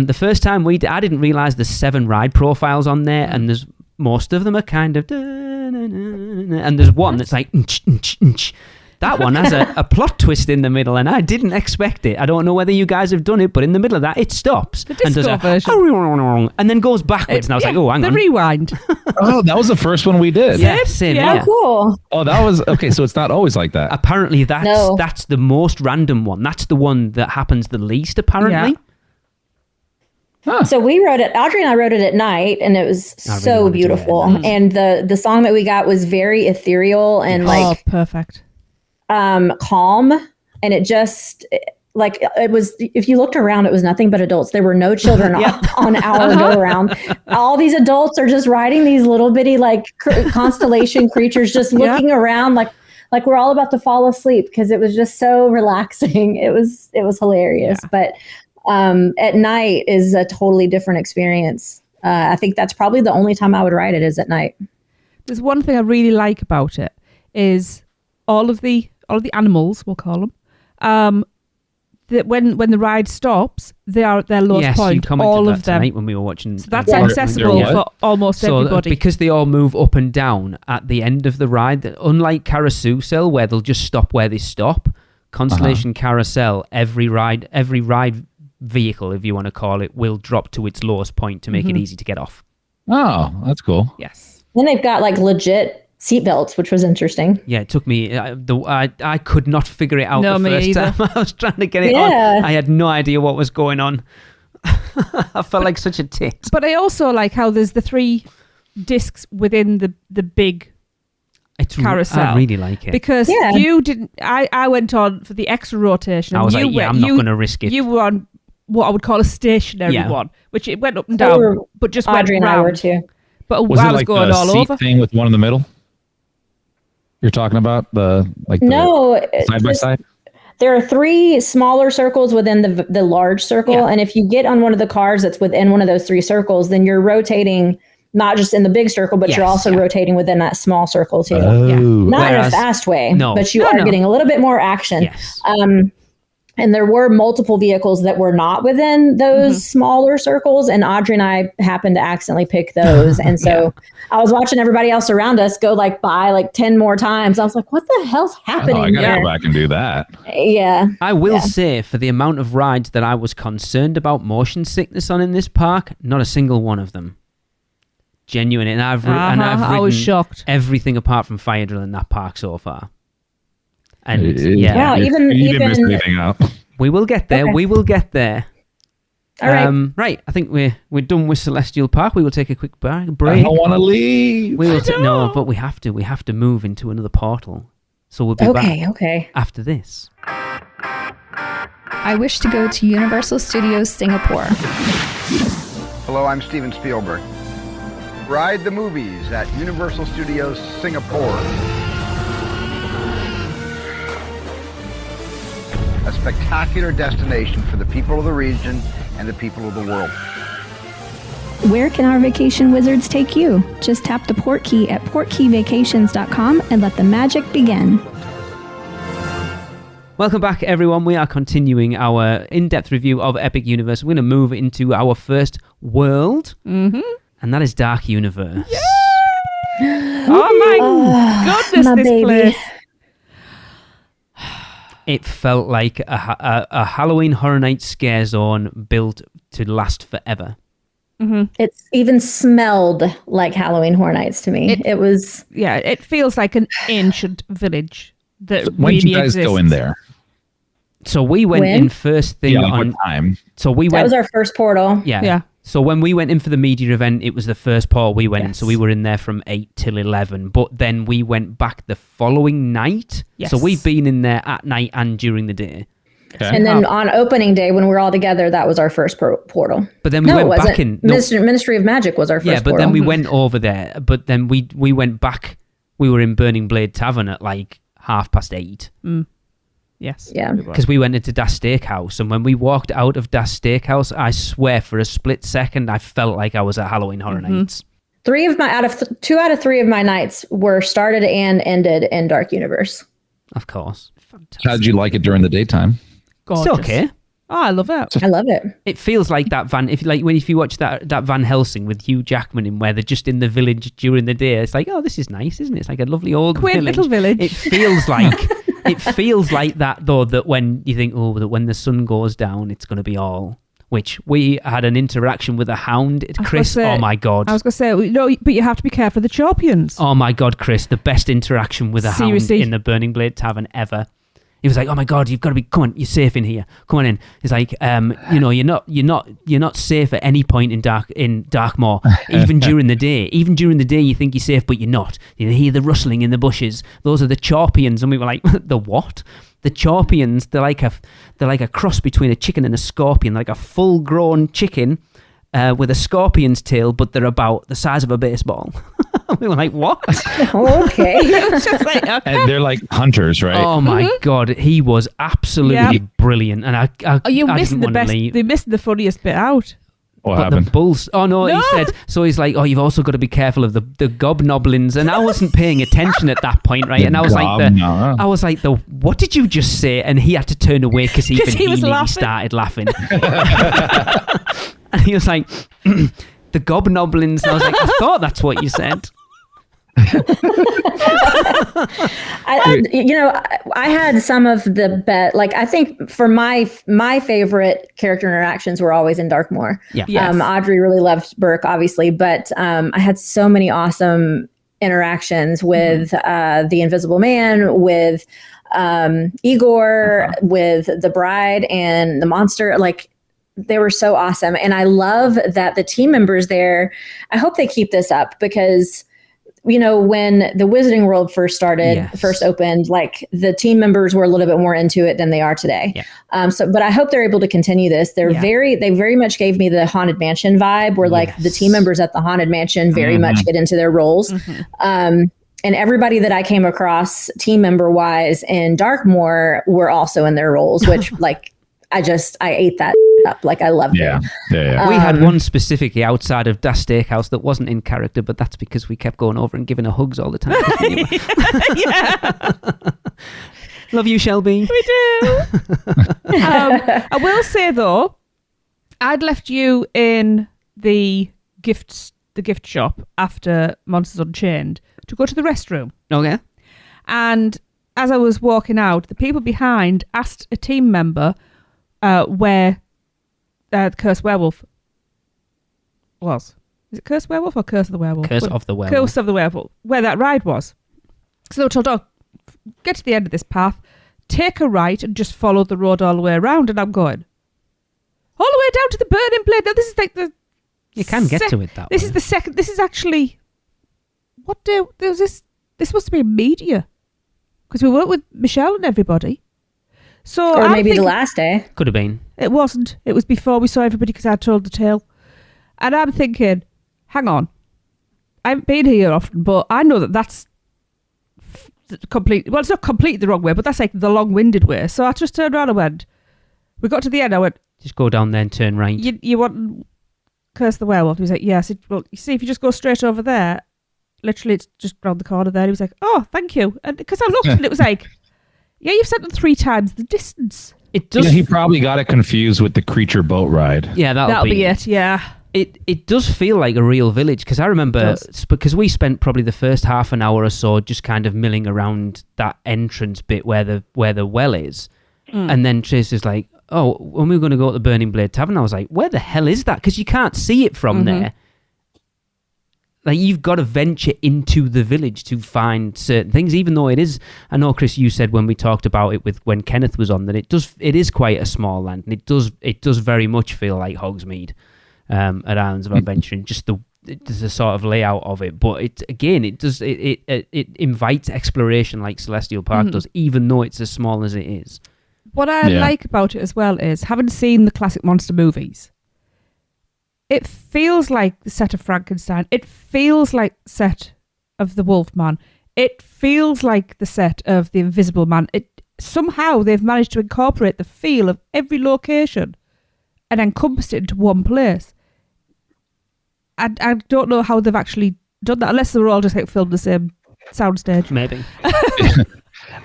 The first time I didn't realize there's 7 ride profiles on there, and there's most of them are kind of, and there's one that's like, that one has a plot twist in the middle, and I didn't expect it. I don't know whether you guys have done it, but in the middle of that, it stops and does disco a version. and then goes backwards, and I was like, oh, hang the on. rewind. Oh, that was the first one we did. Yeah, same. Yeah. Yeah. Oh, cool. Oh, that was okay. So it's not always like that. Apparently, No. that's the most random one. That's the one that happens the least, apparently. So we wrote it. Audrey and I wrote it at night, and it was I really so wanna do it. beautiful. And the song that we got was very ethereal and Oh, perfect. calm, and it just like it was. If you looked around, it was nothing but adults. There were no children on our go around. All these adults are just riding these little bitty like constellation creatures, just looking around like we're all about to fall asleep because it was just so relaxing. It was hilarious, but. At night is a totally different experience. I think that's probably the only time I would ride it is at night. There's one thing I really like about it is all of the animals, we'll call them. That when the ride stops, they are at their lowest Yes, you point. commented All that of them. tonight when we were watching. So that's Yeah. accessible What? for almost So everybody. because they all move up and down at the end of the ride, that unlike Carousel where they'll just stop where they stop, Constellation Carousel, every ride vehicle, if you want to call it, will drop to its lowest point to make it easy to get off. Oh, that's cool. Yes. Then they've got like legit seatbelts, which was interesting. Yeah, it took me. I could not figure it out No, the me first either. time I was trying to get it Yeah. on. I had no idea what was going on. I felt like such a tit. But I also like how there's the 3 discs within the big carousel. I really like it. because Yeah. you didn't. I went on for the extra rotation. I And was you like, yeah, went, I'm not going to risk it. You were on what I would call a stationary Yeah. one, which it went up and So down, were but just Audrey went and I were round. too. But Was I it was like going the all seat over. thing with one in the middle? You're talking about the No, side by just- side? There are 3 smaller circles within the large circle. Yeah. And if you get on one of the cars that's within one of those 3 circles, then you're rotating not just in the big circle, but Yes, you're also yeah. rotating within that small circle too. Oh, Not in a Whereas- fast way, No. but you No, are no. getting a little bit more action. Yes. And there were multiple vehicles that were not within those smaller circles. And Audrey and I happened to accidentally pick those. And so I was watching everybody else around us go like by like 10 more times. I was like, what the hell's happening I gotta here? go back and do that. Yeah. I will say, for the amount of rides that I was concerned about motion sickness on in this park, not a single one of them. Genuine. And I've I was ridden shocked. everything apart from fire drill in that park so far. And Yeah, You even- didn't miss even- anything out. we will get there. Okay. We will get there. All right. Right. I think we're done with Celestial Park. We will take a quick I break. don't want to leave. We will no, but we have to. We have to move into another portal. So we'll be back Okay. after this. I wish to go to Universal Studios Singapore. Hello, I'm Steven Spielberg. Ride the movies at Universal Studios Singapore. A spectacular destination for the people of the region and the people of the world. Where can our vacation wizards take you? Just tap the port key at portkeyvacations.com and let the magic begin. Welcome back, everyone. We are continuing our in-depth review of Epic Universe. We're going to move into our first world, and that is Dark Universe. Oh my goodness, my this baby. place. It felt like a Halloween Horror Nights scare zone built to last forever. It's even smelled like Halloween Horror Nights to me. It was Yeah, it feels like an ancient village that When really did you guys exists. go in there? So we went When? in first thing Yeah, like on. what time? So we that went. was our first portal. Yeah. So when we went in for the media event, it was the first part we went in. So we were in there from 8 till 11. But then we went back the following night. Yes. So we've been in there at night and during the day. Okay. And then on opening day, when we were all together, that was our first portal. But then we No, it went wasn't. back in. No, Ministry of Magic was our first yeah, but portal. then we went over there. But then we went back. We were in Burning Blade Tavern at like 8:30. Yes. Yeah. Because we went into Das Steakhouse, and when we walked out of Das Steakhouse, I swear for a split second, I felt like I was at Halloween Horror Nights. 2 out of 3 of my nights were started and ended in Dark Universe. Of course. How did you like it during the daytime? Gorgeous. It's okay. Oh, I love it. I love it. It feels like that if you watch that Van Helsing with Hugh Jackman in, where they're just in the village during the day. It's like, oh, this is nice, isn't it? It's like a lovely old Quaint village. little village. It feels like it feels like that though. That when you think, oh, that when the sun goes down, it's going to be all. Which we had an interaction with a hound, Chris. say- Oh my god. I was going to say, no, but you have to be careful of the Chorpions. Oh my god, Chris, the best interaction with a Seriously? hound in the Burning Blade Tavern ever. He was like, "Oh my god, you've got to be. Come on, you're safe in here. Come on in." He's like, you're not safe at any point in Darkmoor, even during the day. Even during the day, you think you're safe, but you're not. You hear the rustling in the bushes. Those are the Chorpions." And we were like, "The what?" The Chorpions. They're like a cross between a chicken and a scorpion, like a full-grown chicken with a scorpion's tail, but they're about the size of a baseball. We were like, "What?" Okay. It's just like, okay. And they're like hunters, right? Oh my god, he was absolutely Yeah. brilliant, and I You're I missing didn't the want to best. leave. They're missing the funniest bit out. What But happened? the bulls. Oh no, No! he said. So he's like, "Oh, you've also got to be careful of the gobnoblins." And I wasn't paying attention at that point, right? And I was like, what did you just say? And he had to turn away because even 'Cause he he was nearly laughing. started laughing. And he was like, "The gobnoblins." And I was like, "I thought that's what you said." I had some of the like, I think for my favorite character interactions were always in Darkmoor. Yeah. Yes. Audrey really loved Burke, obviously, but I had so many awesome interactions with the Invisible Man, with Igor, with the Bride and the Monster. Like, they were so awesome. And I love that the team members there, I hope they keep this up, because when the Wizarding World first opened, like, the team members were a little bit more into it than they are today. Yeah. But I hope they're able to continue this. They very much gave me the Haunted Mansion vibe, where like the team members at the Haunted Mansion very much get into their roles. And everybody that I came across team member wise in Darkmoor were also in their roles, which like, I ate that up. Like, I loved it. Yeah. We had one specifically outside of Das Steakhouse that wasn't in character, but that's because we kept going over and giving her hugs all the time. Love you, Shelby. We do. I will say though, I'd left you in the gift shop after Monsters Unchained to go to the restroom. Okay. And as I was walking out, the people behind asked a team member where the Cursed Werewolf was. Is it Cursed Werewolf or Curse of the Werewolf? Curse of the Werewolf. Curse of the Werewolf. Where that ride was. So they were told, get to the end of this path, take a right and just follow the road all the way around. And I'm going, all the way down to the Burning Blade. Now this is like the... You can get to it that way. This is the second... This is actually... What day was this? This must be a media. Because we worked with Michelle and everybody. So or maybe the last day. Could have been. It wasn't. It was before we saw everybody, because I told the tale. And I'm thinking, hang on. I haven't been here often, but I know that's complete. Well, it's not completely the wrong way, but that's like the long-winded way. So I just turned around and went, we got to the end, I went, just go down there and turn right. You want Curse the Werewolf? He was like, yeah. I said, well, you see, if you just go straight over there, literally it's just round the corner there. He was like, oh, thank you. And because I looked and it was like, yeah, you've sent them 3 times the distance. It does. He probably got it confused with the Creature boat ride. Yeah, that'll be it. Yeah. It does feel like a real village, because I remember, because we spent probably the first half an hour or so just kind of milling around that entrance bit where the well is, and then Trace is like, oh, when we were going to go to the Burning Blade Tavern, I was like, where the hell is that? Because you can't see it from there. Like, you've got to venture into the village to find certain things, even though it is... I know, Chris, you said when we talked about it when Kenneth was on, that it is quite a small land, and it does very much feel like Hogsmeade at Islands of Adventure, and just the sort of layout of it. But it invites exploration like Celestial Park does, even though it's as small as it is. What I like about it as well is, having seen the classic monster movies, it feels like the set of Frankenstein. It feels like the set of the Wolfman. It feels like the set of the Invisible Man. Somehow they've managed to incorporate the feel of every location and encompass it into one place. I don't know how they've actually done that, unless they were all just like filmed the same soundstage. Maybe.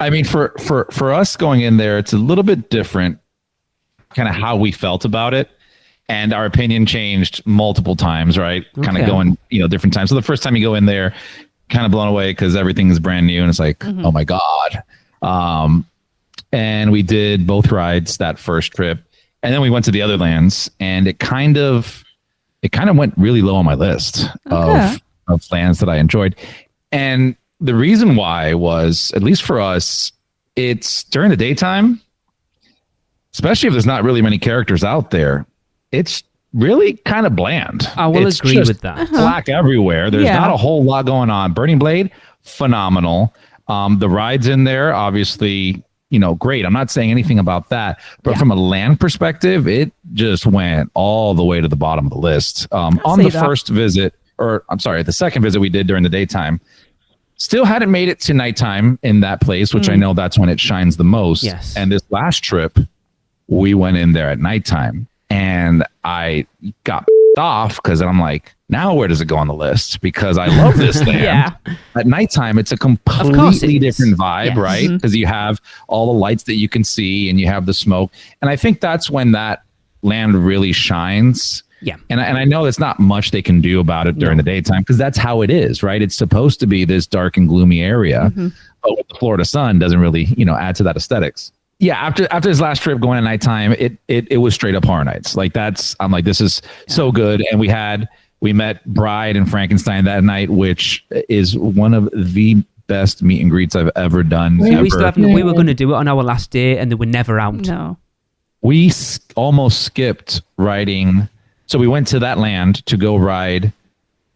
I mean, for us going in there, it's a little bit different, kind of how we felt about it. And our opinion changed multiple times, right? Kind of going, different times. So the first time you go in there, kind of blown away because everything is brand new, and it's like, oh my God. And we did both rides that first trip, and then we went to the other lands, and it kind of went really low on my list of lands that I enjoyed. And the reason why was, at least for us, it's during the daytime, especially if there's not really many characters out there. It's really kind of bland. I will agree with that. Black everywhere. There's not a whole lot going on. Burning Blade, phenomenal. The rides in there, obviously, great. I'm not saying anything about that. But from a land perspective, it just went all the way to the bottom of the list. On the first visit, the second visit we did during the daytime, still hadn't made it to nighttime in that place, which I know that's when it shines the most. Yes. And this last trip, we went in there at nighttime. And I got off because I'm like, now where does it go on the list? Because I love this land. At nighttime, it's a completely different vibe, right? Because you have all the lights that you can see and you have the smoke. And I think that's when that land really shines. Yeah. And I know it's not much they can do about it during the daytime because that's how it is, right? It's supposed to be this dark and gloomy area, but with the Florida sun doesn't really, add to that aesthetics. Yeah, after his last trip going at nighttime, it was straight up horror nights. Like I'm like, this is so good. And we met Bride and Frankenstein that night, which is one of the best meet and greets I've ever done. We were going to do it on our last day and they were never out. No. We almost skipped riding. So we went to that land to go ride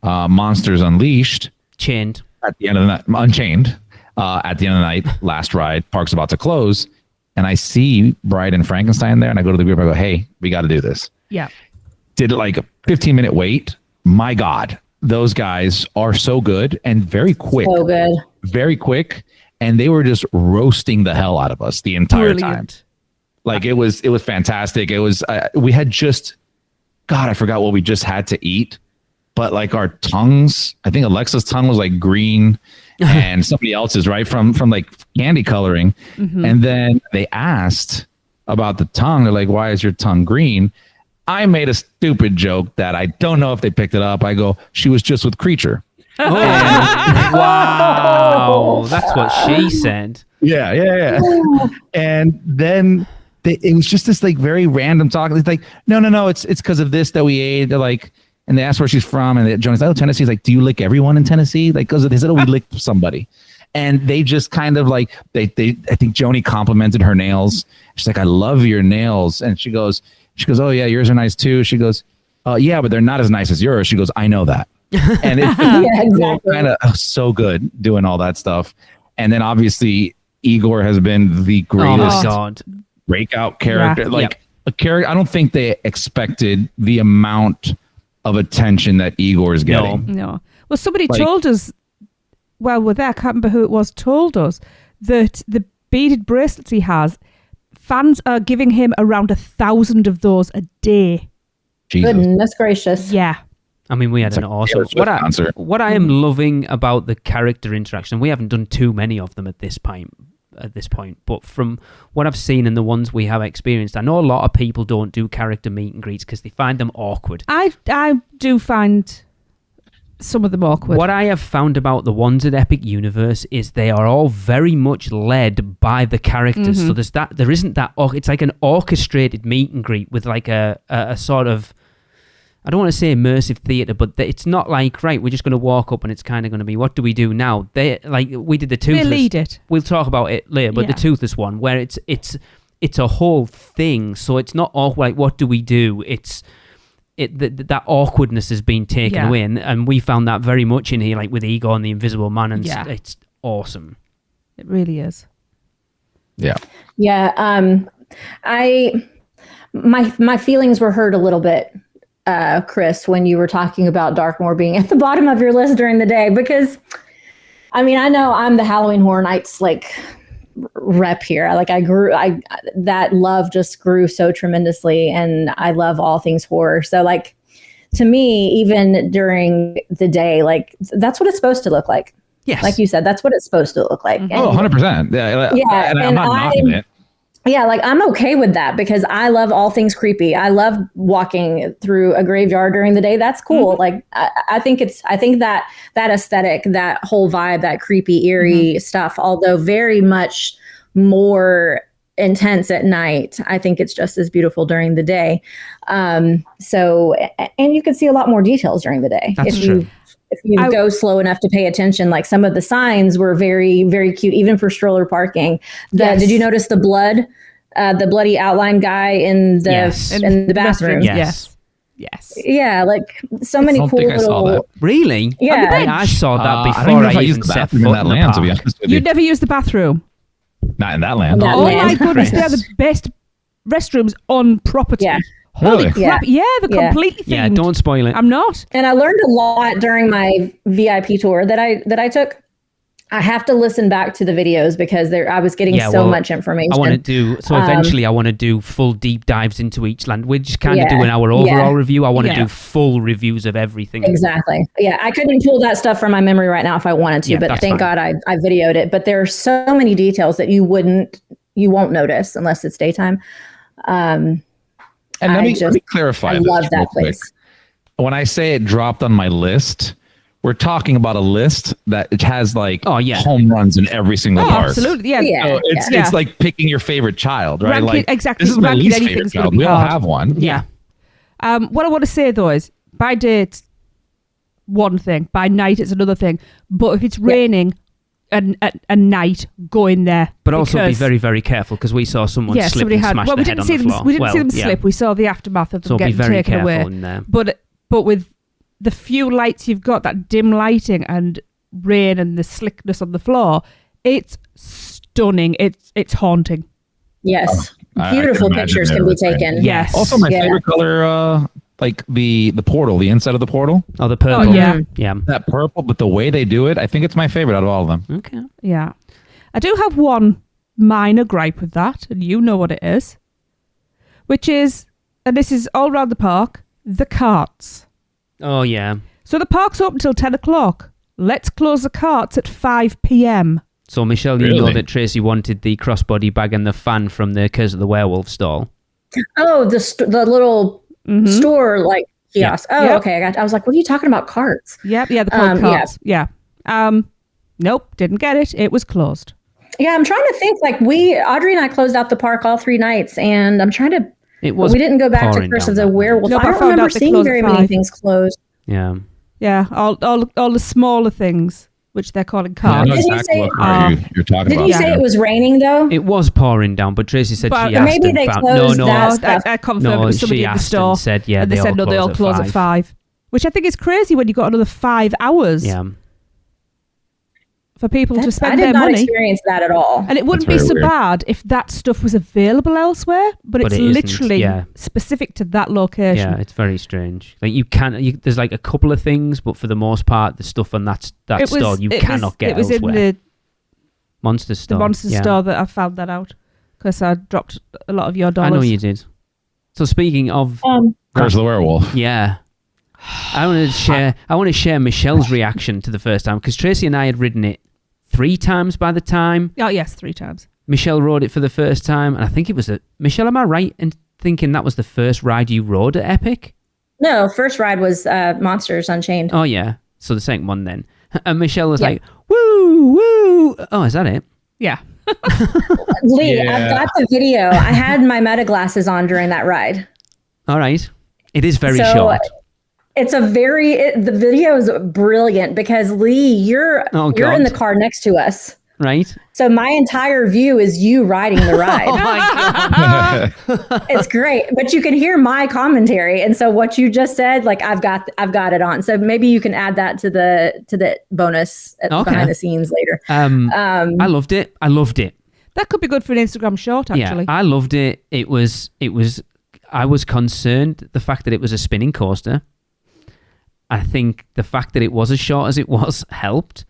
Monsters Unleashed. Chained. At the end of the night, Unchained. At the end of the night, last ride, park's about to close. And I see Bride and Frankenstein there. And I go to the group, I go, hey, we got to do this. Yeah. Did like a 15-minute wait. My God, those guys are so good and very quick. So good. Very quick. And they were just roasting the hell out of us the entire time. Like it was fantastic. It was, we had just, God, I forgot what we just had to eat. But like our tongues, I think Alexa's tongue was like green and somebody else's, right? From like candy coloring. And then they asked about the tongue. They're like, why is your tongue green? I made a stupid joke that I don't know if they picked it up. I go, she was just with Creature. Oh, wow. That's what she said. Yeah. And then it was just this like very random talk. It's like, no, it's because of this that we ate. They're like, and they asked where she's from, and Johnny's like, oh, Tennessee. He's like, do you lick everyone in Tennessee? Like, because they said, oh, we licked somebody. And they just kind of like, I think Joni complimented her nails. She's like, I love your nails. And she goes, oh yeah, yours are nice too. She goes, yeah, but they're not as nice as yours. She goes, I know that. And it's exactly. kind of so good doing all that stuff. And then obviously Igor has been the greatest breakout character. A character. I don't think they expected the amount of attention that Igor is getting. No. Well, somebody told us, well, with that, I can't remember who it was, told us that the beaded bracelets he has, fans are giving him around 1,000 of those a day. Jesus. Goodness gracious. Yeah. I mean, we had an awesome concert. What I am loving about the character interaction, we haven't done too many of them at this point, but from what I've seen and the ones we have experienced, I know a lot of people don't do character meet and greets because they find them awkward. I do find some of them awkward. What I have found about the ones at Epic Universe is they are all very much led by the characters. So there isn't that. It's like an orchestrated meet and greet with like a sort of, I don't want to say immersive theatre, but it's not like, right, we're just going to walk up and it's kind of going to be, what do we do now? They like we did the Toothless. They lead it. We'll talk about it later, but the Toothless one where it's a whole thing. So it's not all like, what do we do? That awkwardness has been taken away, and we found that very much in here, like with Igor and the Invisible Man, and it's awesome. It really is. Yeah. My feelings were hurt a little bit, Chris, when you were talking about Darkmoor being at the bottom of your list during the day, because I mean, I know I'm the Halloween Horror Nights like rep here. That love just grew so tremendously, and I love all things horror. So like, to me, even during the day, like that's what it's supposed to look like. Yes. Like you said, that's what it's supposed to look like. And, 100%. Yeah. And I'm not knocking it. Yeah, like I'm okay with that because I love all things creepy. I love walking through a graveyard during the day. That's cool. Like I think that aesthetic, that whole vibe, that creepy, eerie stuff, although very much more intense at night, I think it's just as beautiful during the day. So, and you can see a lot more details during the day. That's true. If you go slow enough to pay attention, like some of the signs were very, very cute, even for stroller parking. Did you notice the bloody outline guy in the bathroom? Yes. Yeah, like so many cool little. Really? Yeah, I saw that before. I don't know if I used the bathroom in that land, to be honest with you. You'd never use the bathroom. Not in that land. Oh my goodness, they're the best restrooms on property. Yeah. Holy Really? crap! Yeah, they're completely themed. Yeah, don't spoil it. I'm not. And I learned a lot during my VIP tour that I took. I have to listen back to the videos because I was getting so much information. I want to do eventually. I want to do full deep dives into each land. We're just kind of doing our overall review. I want to do full reviews of everything. Exactly. Yeah, I couldn't pull that stuff from my memory right now if I wanted to, but thank God I videoed it. But there are so many details that you won't notice unless it's daytime. And let me clarify. I this love real that quick. place. When I say it dropped on my list, we're talking about a list that it has like home runs in every single park. Absolutely, yeah. So it's like picking your favorite child, right? Ranking, like exactly. this is my Ranking least anything's favorite gonna child. be We all hard. have one. Yeah. What I want to say though is, by day it's one thing, by night it's another thing. But if it's raining, a night, go in there. But also be very, very careful because we saw someone slip and smash well, their we head didn't on see the them. floor. We didn't see them slip. We saw the aftermath of them So be getting very taken careful away. in there. But with the few lights you've got, that dim lighting and rain and the slickness on the floor, it's stunning. It's haunting. Yes, I beautiful can imagine pictures it can be was great. taken. Yes. Also, my favorite color, like the portal, the inside of the portal. Oh, the purple. Oh, yeah. Yeah. That purple, but the way they do it, I think it's my favorite out of all of them. Okay. Yeah. I do have one minor gripe with that, and you know what it is, which is, and this is all around the park, the carts. Oh, yeah. So the park's open till 10 o'clock. Let's close the carts at 5 p.m. So, Michelle, you know that Tracy wanted the crossbody bag and the fan from the Curse of the Werewolf stall. Oh, the little store like kiosk. Yep. Oh, Yep. okay. I was like, what are you talking about? Carts? Yep, yeah, the cold carts. Yeah. Nope, didn't get it. It was closed. Yeah, I'm trying to think. Like Audrey and I closed out the park all 3 nights, and I'm trying to. It was. We didn't go back to pouring Curse down of the that night. Werewolf. No, but I I don't found remember out they seeing closed very at many 5. things closed. Yeah. Yeah, all the smaller things, which they're calling I carts. know Did you exactly say- what car you're talking Did about. you say it was raining though? It was pouring down, but Tracy said But she asked maybe and they found... closed No, that no. stuff. I confirmed No, it was somebody she in the asked store. and said, yeah, and they said, no, they all close at 5. Which I think is crazy when you got another 5 hours Yeah. for people to I spend did their not money. experience that at all. And it wouldn't be That's so very weird. bad if that stuff was available elsewhere, but it's it isn't, literally yeah. specific to that location. Yeah, it's very strange. Like there's like a couple of things, but for the most part, the stuff on that store you cannot get It was elsewhere. in Monster the store. Monster yeah. store that I found that out because I dropped a lot of your I dollars. know you did. So speaking of, Curse of the Werewolf. yeah, I want to share Michelle's reaction to the first time because Tracy and I had ridden it 3 times by the time Oh, yes, 3 times. Michelle rode it for the first time, and I think it was Michelle. Am I right in thinking that was the first ride you rode at Epic? No, first ride was Monsters Unchained. Oh yeah, so the second one then. And Michelle was Yeah. like, "Woo, woo!" Oh, is that it? Yeah. Lee, Yeah. I've got the video. I had my meta glasses on during that ride. All right. It is very So, short. It's the video is brilliant because Lee, you're in the car next to us. Right? So my entire view is you riding the ride. Oh my God. It's great, but you can hear my commentary, and so what you just said, like I've got it on. So maybe you can add that to the bonus behind the scenes later. I loved it. That could be good for an Instagram short, actually. Yeah, I loved it. It was. I was concerned the fact that it was a spinning coaster. I think the fact that it was as short as it was helped.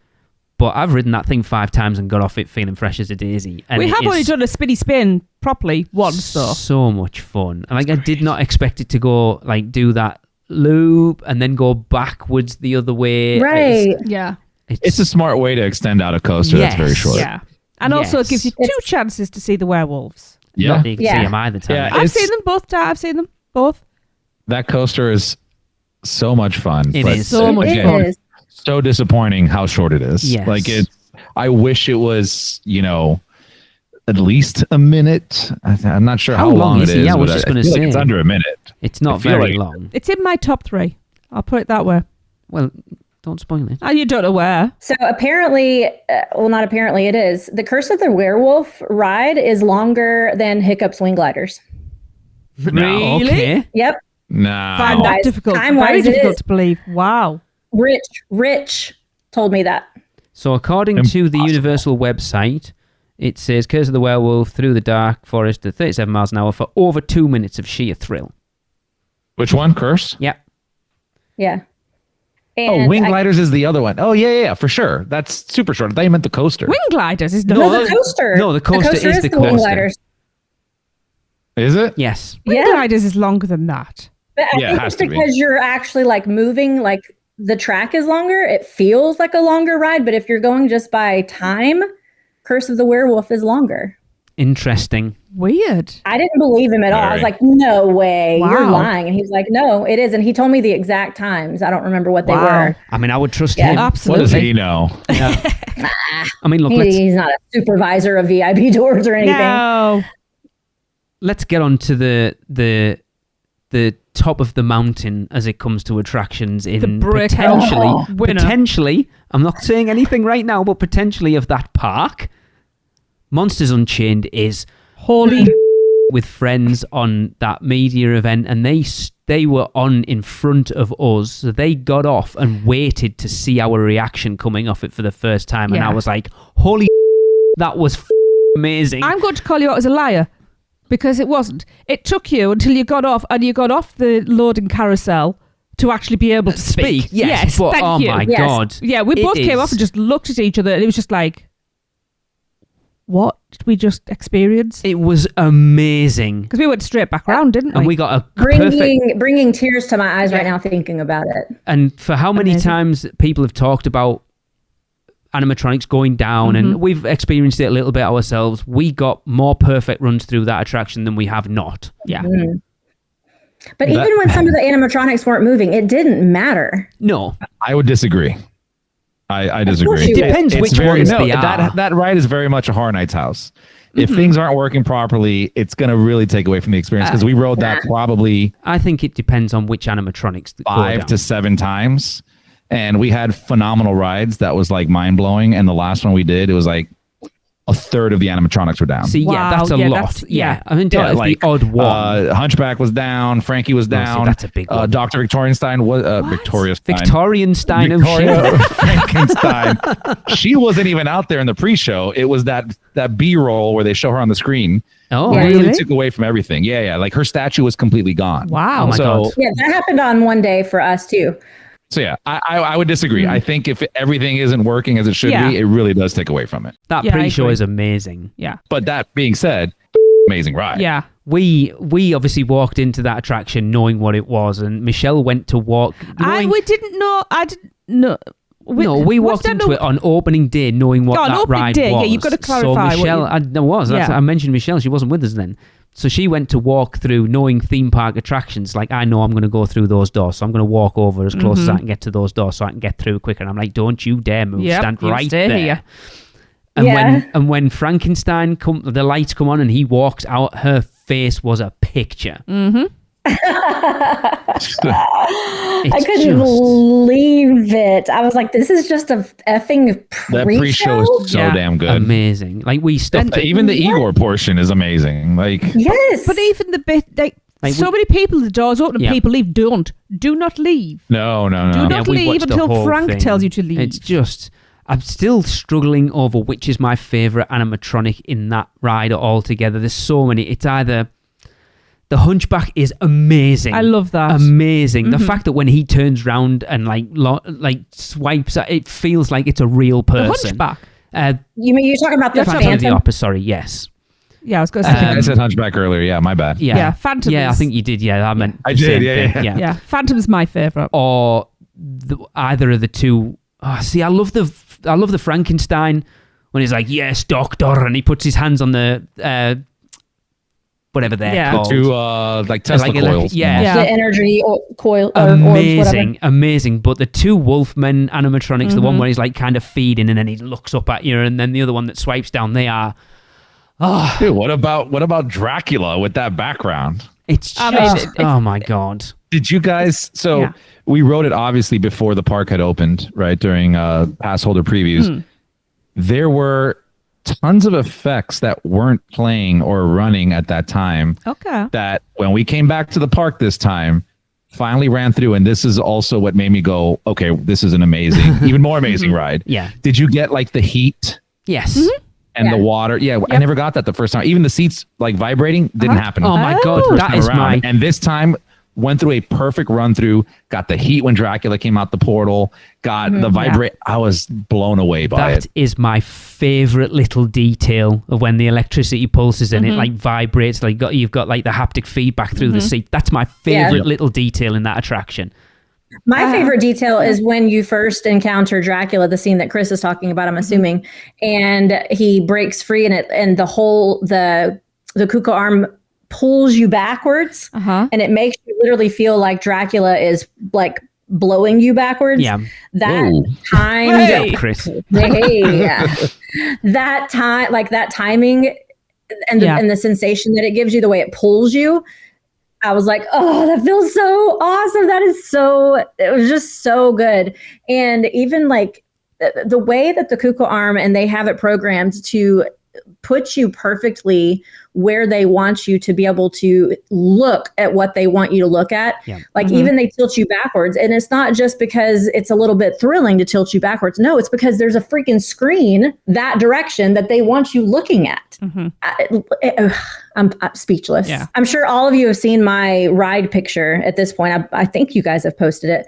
But I've ridden that thing 5 times and got off it feeling fresh as a daisy. And We have only done a spinny spin properly once, though. So much fun. And I did not expect it to go do that loop and then go backwards the other way. Right. Yeah. It's a smart way to extend out a coaster that's very short. Yeah. And also it gives you 2 chances to see the werewolves. Yeah. Not that you can see them either time. Yeah, I've seen them both. I've seen them both. That coaster is so much fun. It but is so much It fun. is. so disappointing how short it is. Yes. Like I wish it was, at least a minute. I'm not sure how long it is. Yeah, I was but just feel going to say. like it's under a minute. It's not I feel very like- long. It's in my top 3. I'll put it that way. Well, don't spoil it. And you don't know where. So apparently, not apparently, it is. The Curse of the Werewolf ride is longer than Hiccup's Wing Gliders. Really? Okay. Yep. No. Find that Time-wise- difficult. time-wise Very it difficult is. to believe. Wow. Rich told me that. So according to the Universal website, it says Curse of the Werewolf through the dark forest at 37 miles an hour for over 2 minutes of sheer thrill. Which one? Curse? Yeah. Yeah. Oh, And Wing Gliders is the other one. Oh, yeah, for sure. That's super short. I thought you meant the coaster. Wing gliders is No, not. the coaster. No, the coaster is the Wing coaster. Gliders. Is it? Yes. Wing Yeah. gliders is longer than that. But I Yeah, it think has it's to be. because you're actually moving, the track is longer. It feels like a longer ride, but if you're going just by time, Curse of the Werewolf is longer. Interesting. Weird. I didn't believe him at all. I was Very. like, no way, you're Wow. lying. And he was like, no, it is. And he told me the exact times. I don't remember what they were. I mean, I would trust Yeah. him. What Absolutely. does he know? Yeah. I mean, look, He's not a supervisor of VIP doors or anything. No. let's get on to the top of the mountain as it comes to attractions in The breakout winner. potentially, I'm not saying anything right now, but potentially of that park. Monsters Unchained is Holy. with friends on that media event, and they were on in front of us, so they got off and waited to see our reaction coming off it for the first time, and Yeah. I was like, holy that was amazing. I'm going to call you out as a liar because it wasn't. It took you until you got off, and you got off the loading carousel to actually be able to speak. Yes, but thank oh you. my Yes. god. Yeah, we It both came is- off and just looked at each other, and it was just like, what did we just experience? It was amazing. Because we went straight back round, didn't And we? we got a perfect. Bringing tears to my eyes right now thinking about it. And for how many Amazing. times people have talked about animatronics going down, Mm-hmm. and we've experienced it a little bit ourselves, we got more perfect runs through that attraction than we have not. Yeah. But even when some of the animatronics weren't moving, it didn't matter. No, I would disagree. I disagree. It depends which ones they are. That ride is very much a Horror Nights house. If things aren't working properly, it's going to really take away from the experience, because we rode that probably I think it depends on which animatronics that go 5 down. to 7 times. And we had phenomenal rides that was like mind blowing. And the last one we did, it was like a third of the animatronics were down. See, yeah, Wow, that's a yeah, lot. that's- Yeah, yeah. I mean, Yeah, it's like, the odd one. Hunchback was down. Frankie was see, down. that's a big one. Dr. Victorianstein was Victoria Stein. Victorian Stein of Victoria shit. Frankenstein. She wasn't even out there in the pre-show. It was that B-roll where they show her on the screen. Oh, Yeah. Really Really? took away from everything. Yeah. Like her statue was completely gone. Wow. Oh my So- god. Yeah, that happened on one day for us too. So yeah, I would disagree. I think if everything isn't working as it should Yeah. be, it really does take away from it. That Yeah, I pre-show agree. is amazing. Yeah. But that being said, amazing ride. Yeah. We obviously walked into that attraction knowing what it was, and Michelle went to walk. We didn't know. I didn't know. We walked into it on opening day knowing what Oh, on that opening ride day, was. yeah, you've got to clarify So what Michelle, you- I mentioned Michelle. She wasn't with us then. So she went to walk through knowing theme park attractions. Like, I know I'm going to go through those doors, so I'm going to walk over as close as I can get to those doors so I can get through quicker. And I'm like, don't you dare move. Yep, Stand you right stay there. here. And Yeah. when Frankenstein the lights come on and he walked out, her face was a picture. I couldn't believe it. I was like, this is just a effing That pre-show. pre-show is so Yeah. damn good. Amazing. Like, we stopped. Even the Igor portion is amazing. Like Yes. But even the bit, like so many people, the doors open and Yeah. people leave. Do not leave. no. Do Yeah, not we leave watched the until whole Frank thing. tells you to leave. It's just, I'm still struggling over which is my favourite animatronic in that ride altogether. There's so many. It's either the Hunchback is amazing. I love that. Amazing. The fact that when he turns round and like swipes, it feels like it's a real The person. Hunchback. You mean you're talking about the Phantom of the Phantom? Opera. Sorry. Yes. Yeah, I was going to say. I said Hunchback earlier. Yeah, my bad. Yeah. Yeah, Phantom Yeah, I is- think you did. Yeah, I meant. I the did, same yeah, thing, yeah. yeah, Phantom's my favourite. Or either of the two. Oh, see, I love the Frankenstein when he's like, "Yes, doctor," and he puts his hands on the whatever they're Yeah. called. Two like Tesla Like coils. yeah. Yeah. The energy coil or orbs, whatever. Amazing. But the two Wolfmen animatronics, the one where he's like kind of feeding and then he looks up at you, and then the other one that swipes down, they are. Oh, Dude, what about Dracula with that background? it's I just. mean, oh my god. Did you guys? So Yeah. we wrote it obviously before the park had opened, right? During pass holder previews. There were tons of effects that weren't playing or running at that time. Okay. That when we came back to the park this time, finally ran through, and this is also what made me go, okay, this is an amazing, even more amazing ride. Yeah. Did you get like the heat Yes. and the water? Yeah, I never got that the first time. Even the seats like vibrating didn't happen. Oh my god, Oh. that time is around. my. And this time went through a perfect run through, got the heat when Dracula came out the portal, got the vibrate. I was blown away by That it. is my favorite little detail of when the electricity pulses and it like vibrates. Like you've got like the haptic feedback through the seat. That's my favorite little detail in that attraction. My favorite detail is when you first encounter Dracula, the scene that Chris is talking about, I'm assuming, and he breaks free and the Kuka arm pulls you backwards, and it makes you literally feel like Dracula is like blowing you backwards. Yeah. That time, Hey, Chris. that time, like that timing and the sensation that it gives you, the way it pulls you. I was like, oh, that feels so awesome. It was just so good. And even like the way that the Kuka arm, and they have it programmed to put you perfectly where they want you to be able to look at what they want you to look at. Yeah. Like even they tilt you backwards. And it's not just because it's a little bit thrilling to tilt you backwards. No, it's because there's a freaking screen that direction that they want you looking at. I'm speechless. Yeah. I'm sure all of you have seen my ride picture at this point. I think you guys have posted it.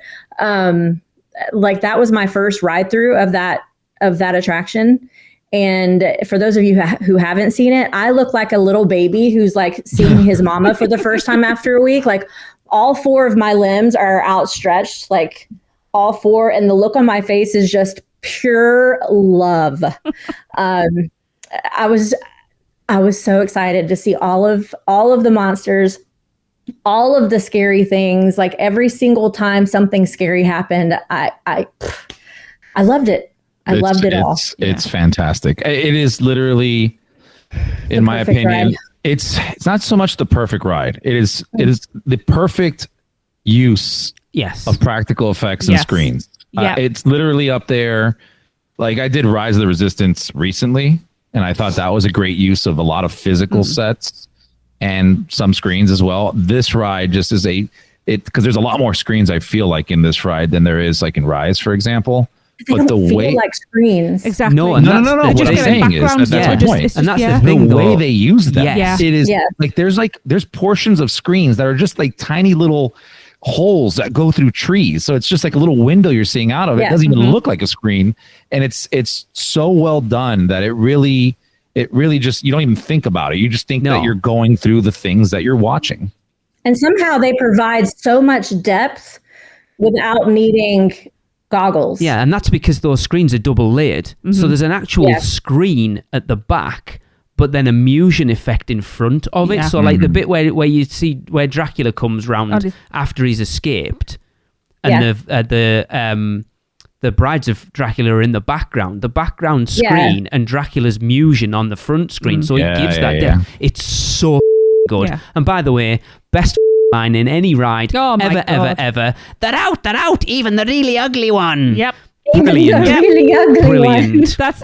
Like that was my first ride through of that attraction. And for those of you who haven't seen it, I look like a little baby who's like seeing his mama for the first time after a week. Like all 4 of my limbs are outstretched, like all 4. And the look on my face is just pure love. I was so excited to see all of the monsters, all of the scary things. Like every single time something scary happened, I loved it. I loved it all. It's fantastic. It is literally, in my opinion, ride. It's not so much the perfect ride. It is the perfect use of practical effects and screens. It's literally up there. Like I did Rise of the Resistance recently, and I thought that was a great use of a lot of physical sets and some screens as well. This ride just is because there's a lot more screens, I feel like, in this ride than there is like in Rise, for example. They don't feel like screens. Exactly. No. What I'm saying is that's my point. And that's the thing, the way they use that. Yes. It is like there's portions of screens that are just like tiny little holes that go through trees. So it's just like a little window you're seeing out of it. It doesn't even look like a screen. And it's so well done that it really just, you don't even think about it. You just think that you're going through the things that you're watching. And somehow they provide so much depth without needing goggles. Yeah, and that's because those screens are double layered. So there's an actual screen at the back, but then a musion effect in front of it. So like the bit where you see where Dracula comes round after he's escaped, and the brides of Dracula are in the background screen, and Dracula's musion on the front screen. So it gives that depth. It's so good. Yeah. And by the way, best line in any ride ever. That out, even the really ugly one. Yep. Brilliant. Really ugly Brilliant. One. That's.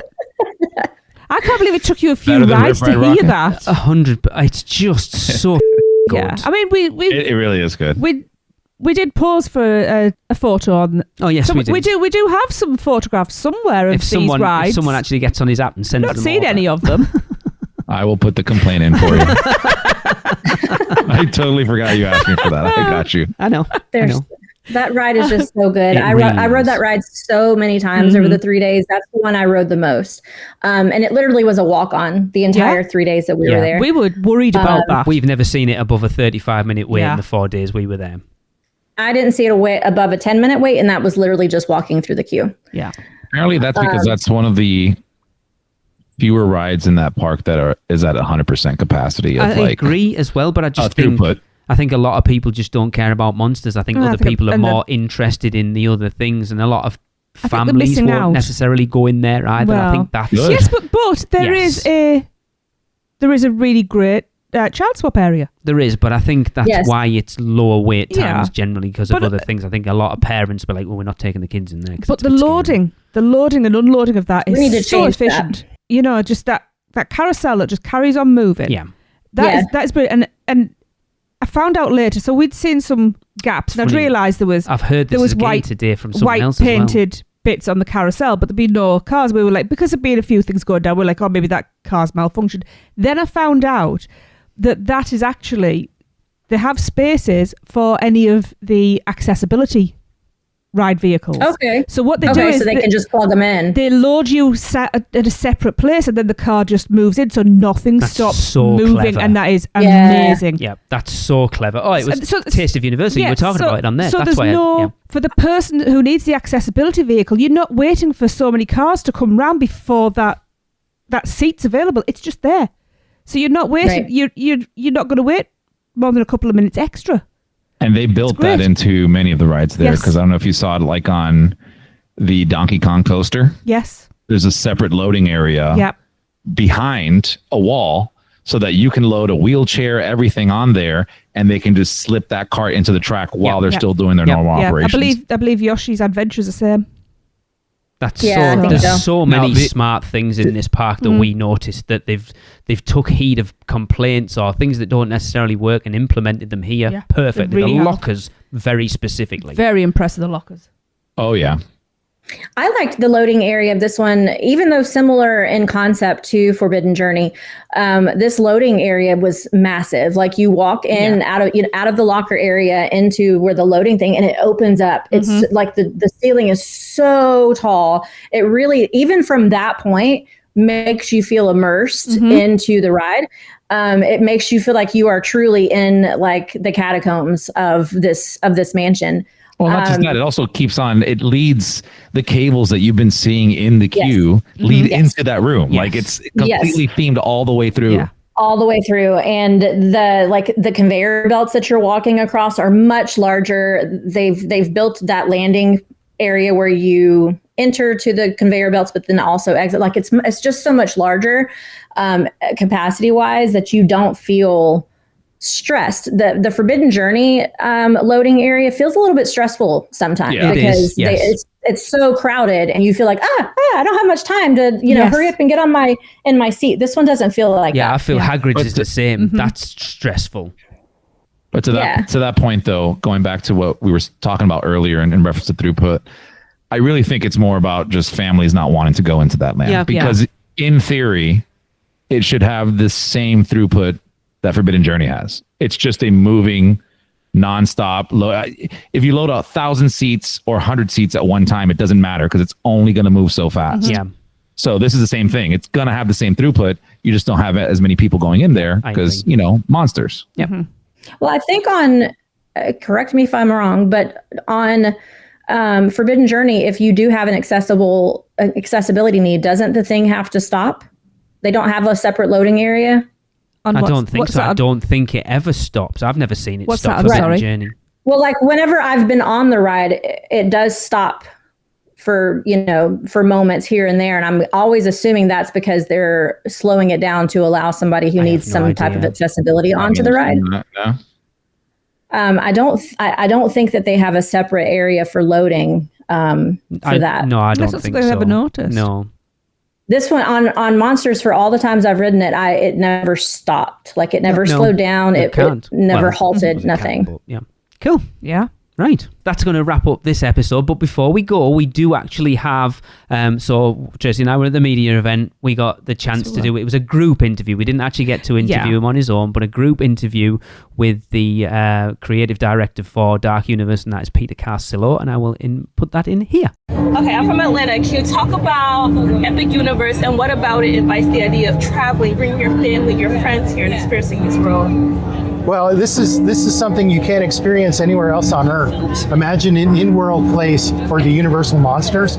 I can't believe it took you a few rides to hear that. 100. It's just so good. Yeah. I mean, it really is good. We did pause for a photo on. Oh yes, we did. We do have some photographs somewhere of these rides. If someone actually gets on his app and sends them. I've not seen any of them. I will put the complaint in for you. I totally forgot you asked me for that. I got you. I know. That ride is just so good. I rode that ride so many times over the 3 days. That's the one I rode the most. And it literally was a walk-on the entire 3 days that we were there. We were worried about that. We've never seen it above a 35-minute wait in the 4 days we were there. I didn't see it above a 10-minute wait, and that was literally just walking through the queue. Yeah. Apparently that's because that's one of the fewer rides in that park that is at 100% capacity. I agree as well, but I just think I think a lot of people just don't care about monsters. I think other people are more interested in the other things, and a lot of families won't necessarily go in there either. Well, I think that's good. Yes, but there is a really great child swap area. There is, but I think that's why it's lower wait times generally because of other things. I think a lot of parents were like, "Well, we're not taking the kids in there." But the loading and unloading of that is so efficient. That. You know, just that carousel that just carries on moving. Yeah, that is brilliant. And I found out later, so we'd seen some gaps, and I'd realised I've heard there was white today from someone else painted as well. Bits on the carousel, but there'd be no cars. We were like, because there'd been a few things going down, we're like, oh, maybe that car's malfunctioned. Then I found out that is actually, they have spaces for any of the accessibility ride vehicles. Okay. So what they do is so they can just plug them in. they load you at a separate place, and then the car just moves in, so nothing That's stops so moving, clever. and that is Yeah. amazing. Yeah, that's so clever. Oh, it was So- Taste of University. You were talking about it on there. So That's there's why. for the person who needs the accessibility vehicle, you're not waiting for so many cars to come round before that seat's available. It's just there. So you're not waiting. Right. You're not going to wait more than a couple of minutes extra. And they built great. that into many of the rides there, Yes. because I don't know if you saw it like on the Donkey Kong coaster. Yes. There's a separate loading area Yeah. behind a wall so that you can load a wheelchair, everything on there, and they can just slip that cart into the track while they're Yeah. still doing their Yeah. normal Yeah. operations. I believe Yoshi's Adventure is the same. That's Yeah, I think there's so. so many Now, smart things in this park that we noticed that they've took heed of complaints or things that don't necessarily work and implemented them here Yeah, perfectly. they really The have. lockers very specifically. Very impressed with the lockers. Oh, yeah. I liked the loading area of this one, even though similar in concept to Forbidden Journey. This loading area was massive. Like you walk in out of the locker area into where the loading thing, and it opens up. It's like the ceiling is so tall. It really, even from that point, makes you feel immersed into the ride. It makes you feel like you are truly in like the catacombs of this mansion. Well, not just that, it also keeps on, it leads the cables that you've been seeing in the queue lead into that room. Like it's completely themed all the way through. Yeah. All the way through, and the conveyor belts that you're walking across are much larger. They've built that landing area where you enter to the conveyor belts, but then also exit. Like it's just so much larger, capacity wise, that you don't feel stressed. The Forbidden Journey loading area feels a little bit stressful sometimes because it's so crowded, and you feel like I don't have much time to hurry up and get on my seat. This one doesn't feel like that. I feel Hagrid's is the same. Mm-hmm. That's stressful. But to that point, though, going back to what we were talking about earlier in reference to throughput, I really think it's more about just families not wanting to go into that land. Because in theory, it should have the same throughput that Forbidden Journey has. It's just a moving, nonstop. If you load 1,000 seats or 100 seats at one time, it doesn't matter because it's only going to move so fast. Yeah. So this is the same thing. It's going to have the same throughput. You just don't have as many people going in there because, monsters. Yeah. Well, I think on, correct me if I'm wrong, but on Forbidden Journey, if you do have an accessibility need, doesn't the thing have to stop? They don't have a separate loading area? I don't think so. I don't think it ever stops. I've never seen it stop for Forbidden Journey. Well, like whenever I've been on the ride, it does stop for moments here and there. And I'm always assuming that's because they're slowing it down to allow somebody who needs some type of accessibility onto the ride. No. I don't think that they have a separate area for loading for that. No, I don't think so. They have a notice. No. This one on Monsters, for all the times I've ridden it, it never stopped. Like it never slowed down. It never halted. Nothing. Yeah. Cool. Yeah. Right. That's going to wrap up this episode. But before we go, we do actually have... so, Jersey and I were at the media event. We got the chance to do... It was a group interview. We didn't actually get to interview him on his own, but a group interview with the creative director for Dark Universe, and that is Peter Carsillo. And I will put that in here. Okay, I'm from Atlanta. Can you talk about Epic Universe and what about it invites the idea of traveling, bringing your family, your friends here and experiencing this world? Well, this is something you can't experience anywhere else on Earth. Imagine an in-world place for the Universal monsters.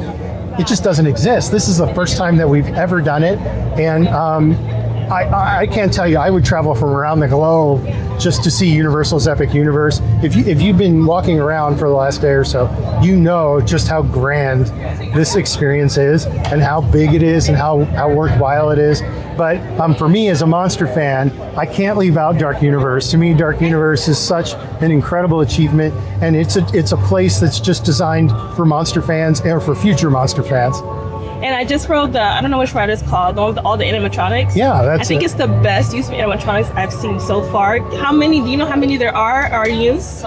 It just doesn't exist. This is the first time that we've ever done it, and I can't tell you. I would travel from around the globe just to see Universal's Epic Universe. If you've been walking around for the last day or so, you know just how grand this experience is and how big it is and how worthwhile it is. But for me as a monster fan, I can't leave out Dark Universe. To me, Dark Universe is such an incredible achievement, and it's a place that's just designed for monster fans or for future monster fans. And I just rode I don't know which ride it's called, all the animatronics. Yeah, I think it's the best use of animatronics I've seen so far. Do you know how many there are used?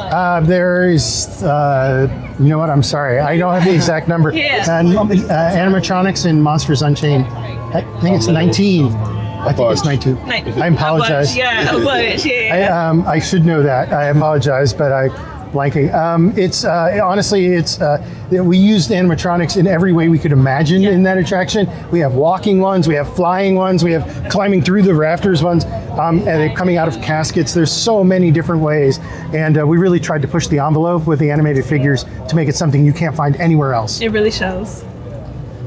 There is, you know what, I'm sorry. I don't have the exact number. Animatronics in Monsters Unchained. I think it's 19. I think it's 19. I apologize. A bunch. I should know that. I apologize, but blanking. It's honestly, we used animatronics in every way we could imagine in that attraction. We have walking ones, we have flying ones, we have climbing through the rafters ones, and they're coming out of caskets. There's so many different ways, and we really tried to push the envelope with the animated figures to make it something you can't find anywhere else. It really shows.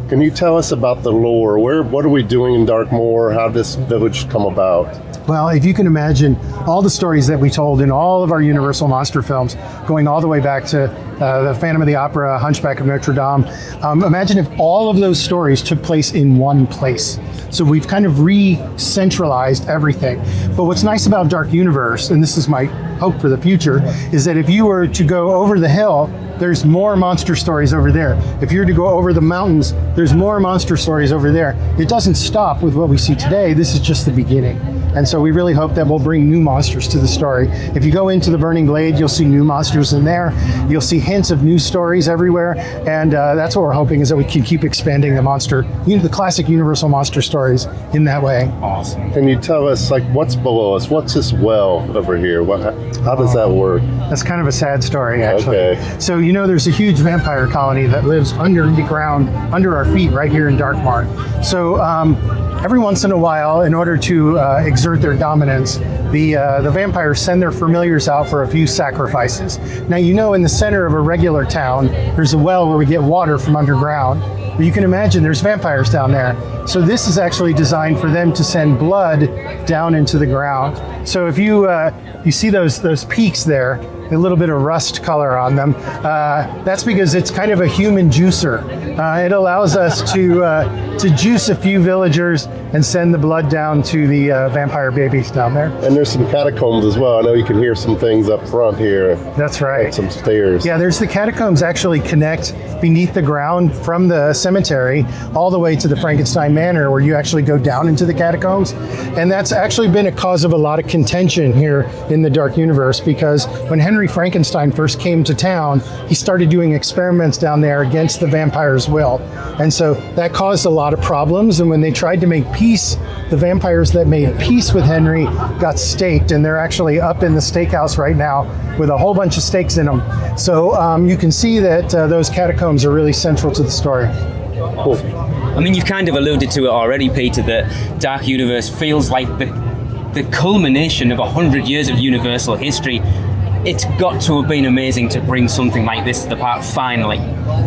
Can you tell us about the lore? What are we doing in Darkmoor? How did this village come about? Well, if you can imagine all the stories that we told in all of our Universal Monster films, going all the way back to the Phantom of the Opera, Hunchback of Notre Dame, imagine if all of those stories took place in one place. So we've kind of re-centralized everything. But what's nice about Dark Universe, and this is my hope for the future, is that if you were to go over the hill, there's more monster stories over there. If you were to go over the mountains, there's more monster stories over there. It doesn't stop with what we see today. This is just the beginning. And so we really hope that we'll bring new monsters to the story. If you go into the Burning Blade, you'll see new monsters in there. You'll see hints of new stories everywhere. And that's what we're hoping, is that we can keep expanding the classic Universal monster stories in that way. Awesome. Can you tell us, like, what's below us? What's this well over here? How does that work? That's kind of a sad story, actually. Okay. So, there's a huge vampire colony that lives under the ground, under our feet, right here in Darkmoor. So, every once in a while, in order to exert their dominance, the vampires send their familiars out for a few sacrifices. Now, in the center of a regular town, there's a well where we get water from underground. But you can imagine there's vampires down there. So this is actually designed for them to send blood down into the ground. So if you see those peaks there, a little bit of rust color on them, that's because it's kind of a human juicer. It allows us to juice a few villagers and send the blood down to the vampire babies down there. And there's some catacombs as well. I know you can hear some things up front here. That's right. Some stairs. Yeah, there's the catacombs actually connect beneath the ground from the cemetery all the way to the Frankenstein Manor, where you actually go down into the catacombs. And that's actually been a cause of a lot of contention here in the Dark Universe, because when Henry Frankenstein first came to town, he started doing experiments down there against the vampire's will. And so that caused a lot of problems. And when they tried to make peace, the vampires that made peace with Henry got staked, and they're actually up in the steakhouse right now with a whole bunch of stakes in them. So you can see that those catacombs are really central to the story. Cool. I mean, you've kind of alluded to it already, Peter, that Dark Universe feels like the culmination of 100 years of Universal history. It's got to have been amazing to bring something like this to the park finally.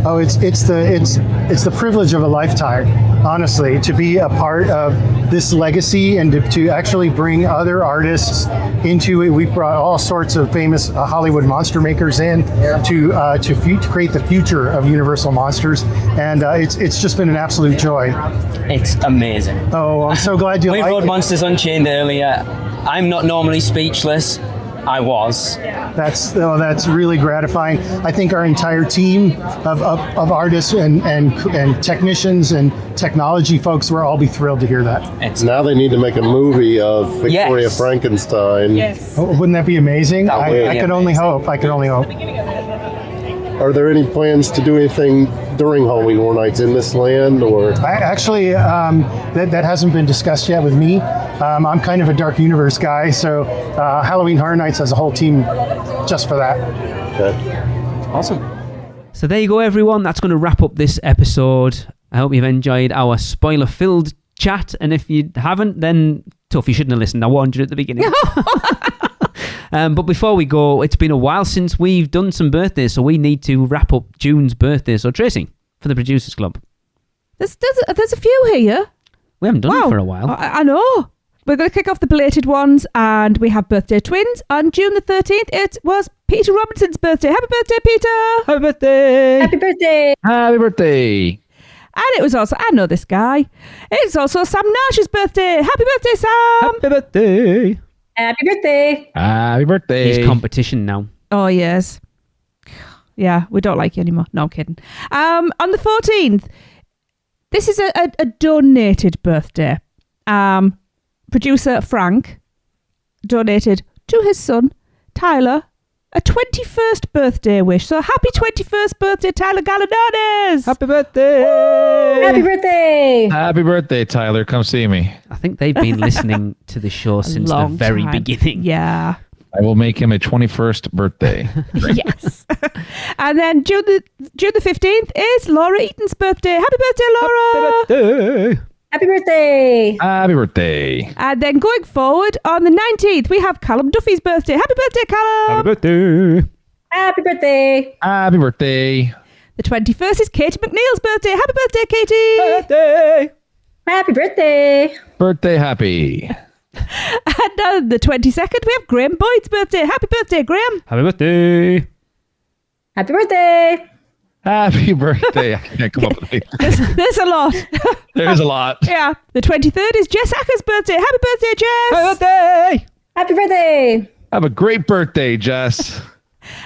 Oh, it's the privilege of a lifetime, honestly, to be a part of this legacy and to actually bring other artists into it. We've brought all sorts of famous Hollywood monster makers in to create the future of Universal Monsters, and it's just been an absolute joy. It's amazing. Oh, I'm so glad you like it. We rode Monsters Unchained earlier. I'm not normally speechless. I was. That's really gratifying. I think our entire team of artists and technicians and technology folks will all be thrilled to hear that. Now they need to make a movie of Victoria Frankenstein. Yes. Oh, wouldn't that be amazing? I can only hope. Are there any plans to do anything during Halloween Horror Nights in this land, or? That hasn't been discussed yet with me. I'm kind of a Dark Universe guy, so Halloween Horror Nights has a whole team just for that. Okay. Awesome. So there you go, everyone. That's going to wrap up this episode. I hope you've enjoyed our spoiler-filled chat, and if you haven't, then tough, you shouldn't have listened. I warned you at the beginning. But before we go, it's been a while since we've done some birthdays, so we need to wrap up June's birthday. So Tracy, for the Producers Club. There's a few here. We haven't done it for a while. I know. We're going to kick off the belated ones, and we have birthday twins. On June the 13th, it was Peter Robinson's birthday. Happy birthday, Peter! Happy birthday! Happy birthday! Happy birthday! And it was also, I know this guy, it's also Sam Nash's birthday. Happy birthday, Sam! Happy birthday! Happy birthday! Happy birthday! He's competition now. Oh, yes. Yeah, we don't like you anymore. No, I'm kidding. On the 14th, this is a donated birthday. Producer Frank donated to his son, Tyler, a 21st birthday wish. So happy 21st birthday, Tyler Gallidanes! Happy birthday! Woo! Happy birthday! Happy birthday, Tyler. Come see me. I think they've been listening to the show since the very beginning. Yeah. I will make him a 21st birthday. Yes. And then June the 15th is Laura Eaton's birthday. Happy birthday, Laura! Happy birthday! Happy birthday! Happy birthday! And then going forward on the 19th, we have Callum Duffy's birthday. Happy birthday, Callum! Happy birthday! Happy birthday! Happy birthday! The 21st is Katie McNeil's birthday. Happy birthday, Katie! Happy birthday! Happy birthday! Birthday happy! And on the 22nd, we have Graham Boyd's birthday. Happy birthday, Graham! Happy birthday! Happy birthday! Happy birthday! I can't come up with it. There's a lot. There's a lot. Yeah. The 23rd is Jess Acker's birthday. Happy birthday, Jess! Happy birthday! Happy birthday! Have a great birthday, Jess.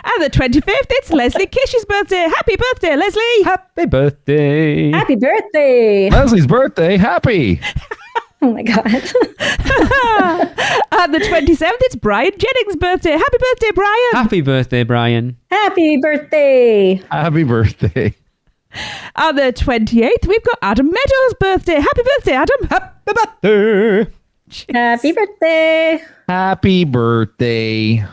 And the 25th, it's Leslie Kish's birthday. Happy birthday, Leslie! Happy birthday! Happy birthday! Leslie's birthday, happy. Oh my God. And the 27th, it's Brian Jennings' birthday. Happy birthday, Brian! Happy birthday, Brian! Happy birthday! Happy birthday. On the 28th, we've got Adam Meadows' birthday. Happy birthday, Adam! Happy birthday! Happy birthday! Happy birthday.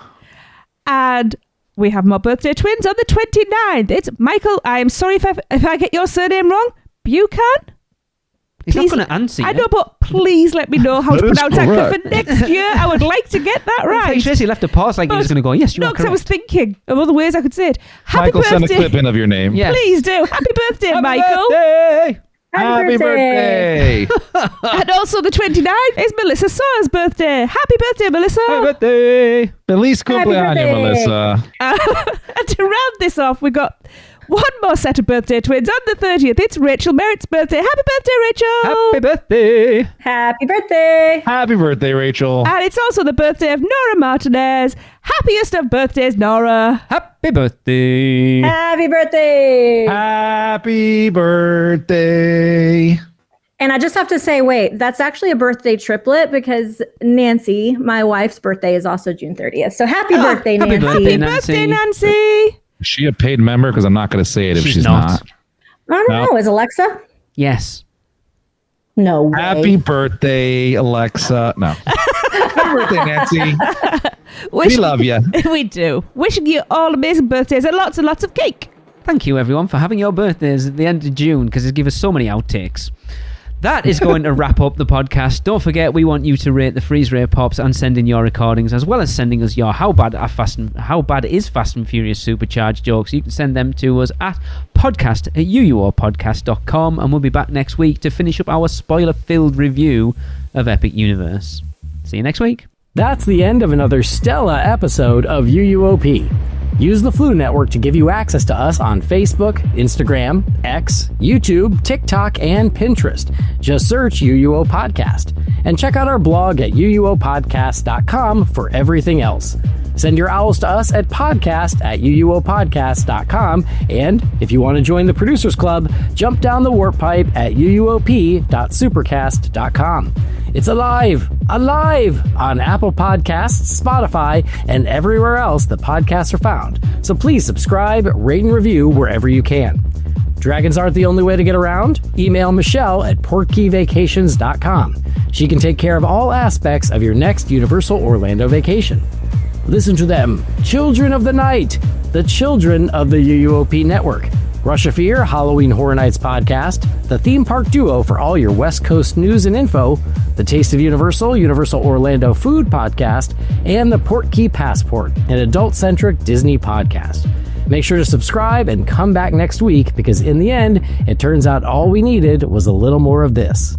And we have more birthday twins on the 29th. It's Michael. I am sorry if I get your surname wrong. Buchan? He's Please, not going to answer you. I know, but please let me know how to That is pronounce that correct. for next year. I would like to get that right. Like Tracy left a pause like he was going to go, yes, you No, are because I was correct. thinking of other ways I could say it. Happy Michael, send a birthday. clip in of your name. Yeah. Please do. Happy birthday, Happy Michael. birthday! Happy birthday. And also the 29th is Melissa Sawyer's birthday. Happy birthday, Melissa. Happy birthday! Feliz cumpleaños, birthday. Melissa. And to round this off, we've got one more set of birthday twins on the 30th. It's Rachel Merritt's birthday. Happy birthday, Rachel. Happy birthday! Happy birthday! Happy birthday, Rachel. And it's also the birthday of Nora Martinez. Happiest of birthdays, Nora. Happy birthday! Happy birthday! Happy birthday. And I just have to say, wait, that's actually a birthday triplet because Nancy, my wife's birthday, is also June 30th. So happy birthday, happy Nancy. birthday, Happy Nancy. birthday, Nancy. Is she a paid member? Because I'm not going to say it if she's not. I don't No. know. Is Alexa? Yes. No way. Happy birthday, Alexa. No. Happy birthday, Nancy. We love you. We do. Wishing you all amazing birthdays and lots of cake. Thank you, everyone, for having your birthdays at the end of June, because it gives us so many outtakes. That is going to wrap up the podcast. Don't forget, we want you to rate the Freeze Ray Pops and send in your recordings, as well as sending us your how bad is Fast and Furious Supercharged jokes. You can send them to us at podcast@uuopodcast.com, and we'll be back next week to finish up our spoiler-filled review of Epic Universe. See you next week. That's the end of another Stella episode of UUOP. Use the Flu Network to give you access to us on Facebook, Instagram, X, YouTube, TikTok, and Pinterest. Just search UUO Podcast. And check out our blog at uuopodcast.com for everything else. Send your owls to us at podcast@uuopodcast.com. And if you want to join the Producers Club, jump down the warp pipe at uuop.supercast.com. It's alive on Apple Podcasts, Spotify, and everywhere else that podcasts are found. So please subscribe, rate, and review wherever you can. Dragons aren't the only way to get around. Email Michelle at portkeyvacations.com. She can take care of all aspects of your next Universal Orlando vacation. Listen to them, Children of the Night, the children of the UUOP network. Rush of Fear, Halloween Horror Nights podcast, the theme park duo for all your West Coast news and info, the Taste of Universal, Universal Orlando food podcast, and the Portkey Passport, an adult-centric Disney podcast. Make sure to subscribe and come back next week because in the end, it turns out all we needed was a little more of this.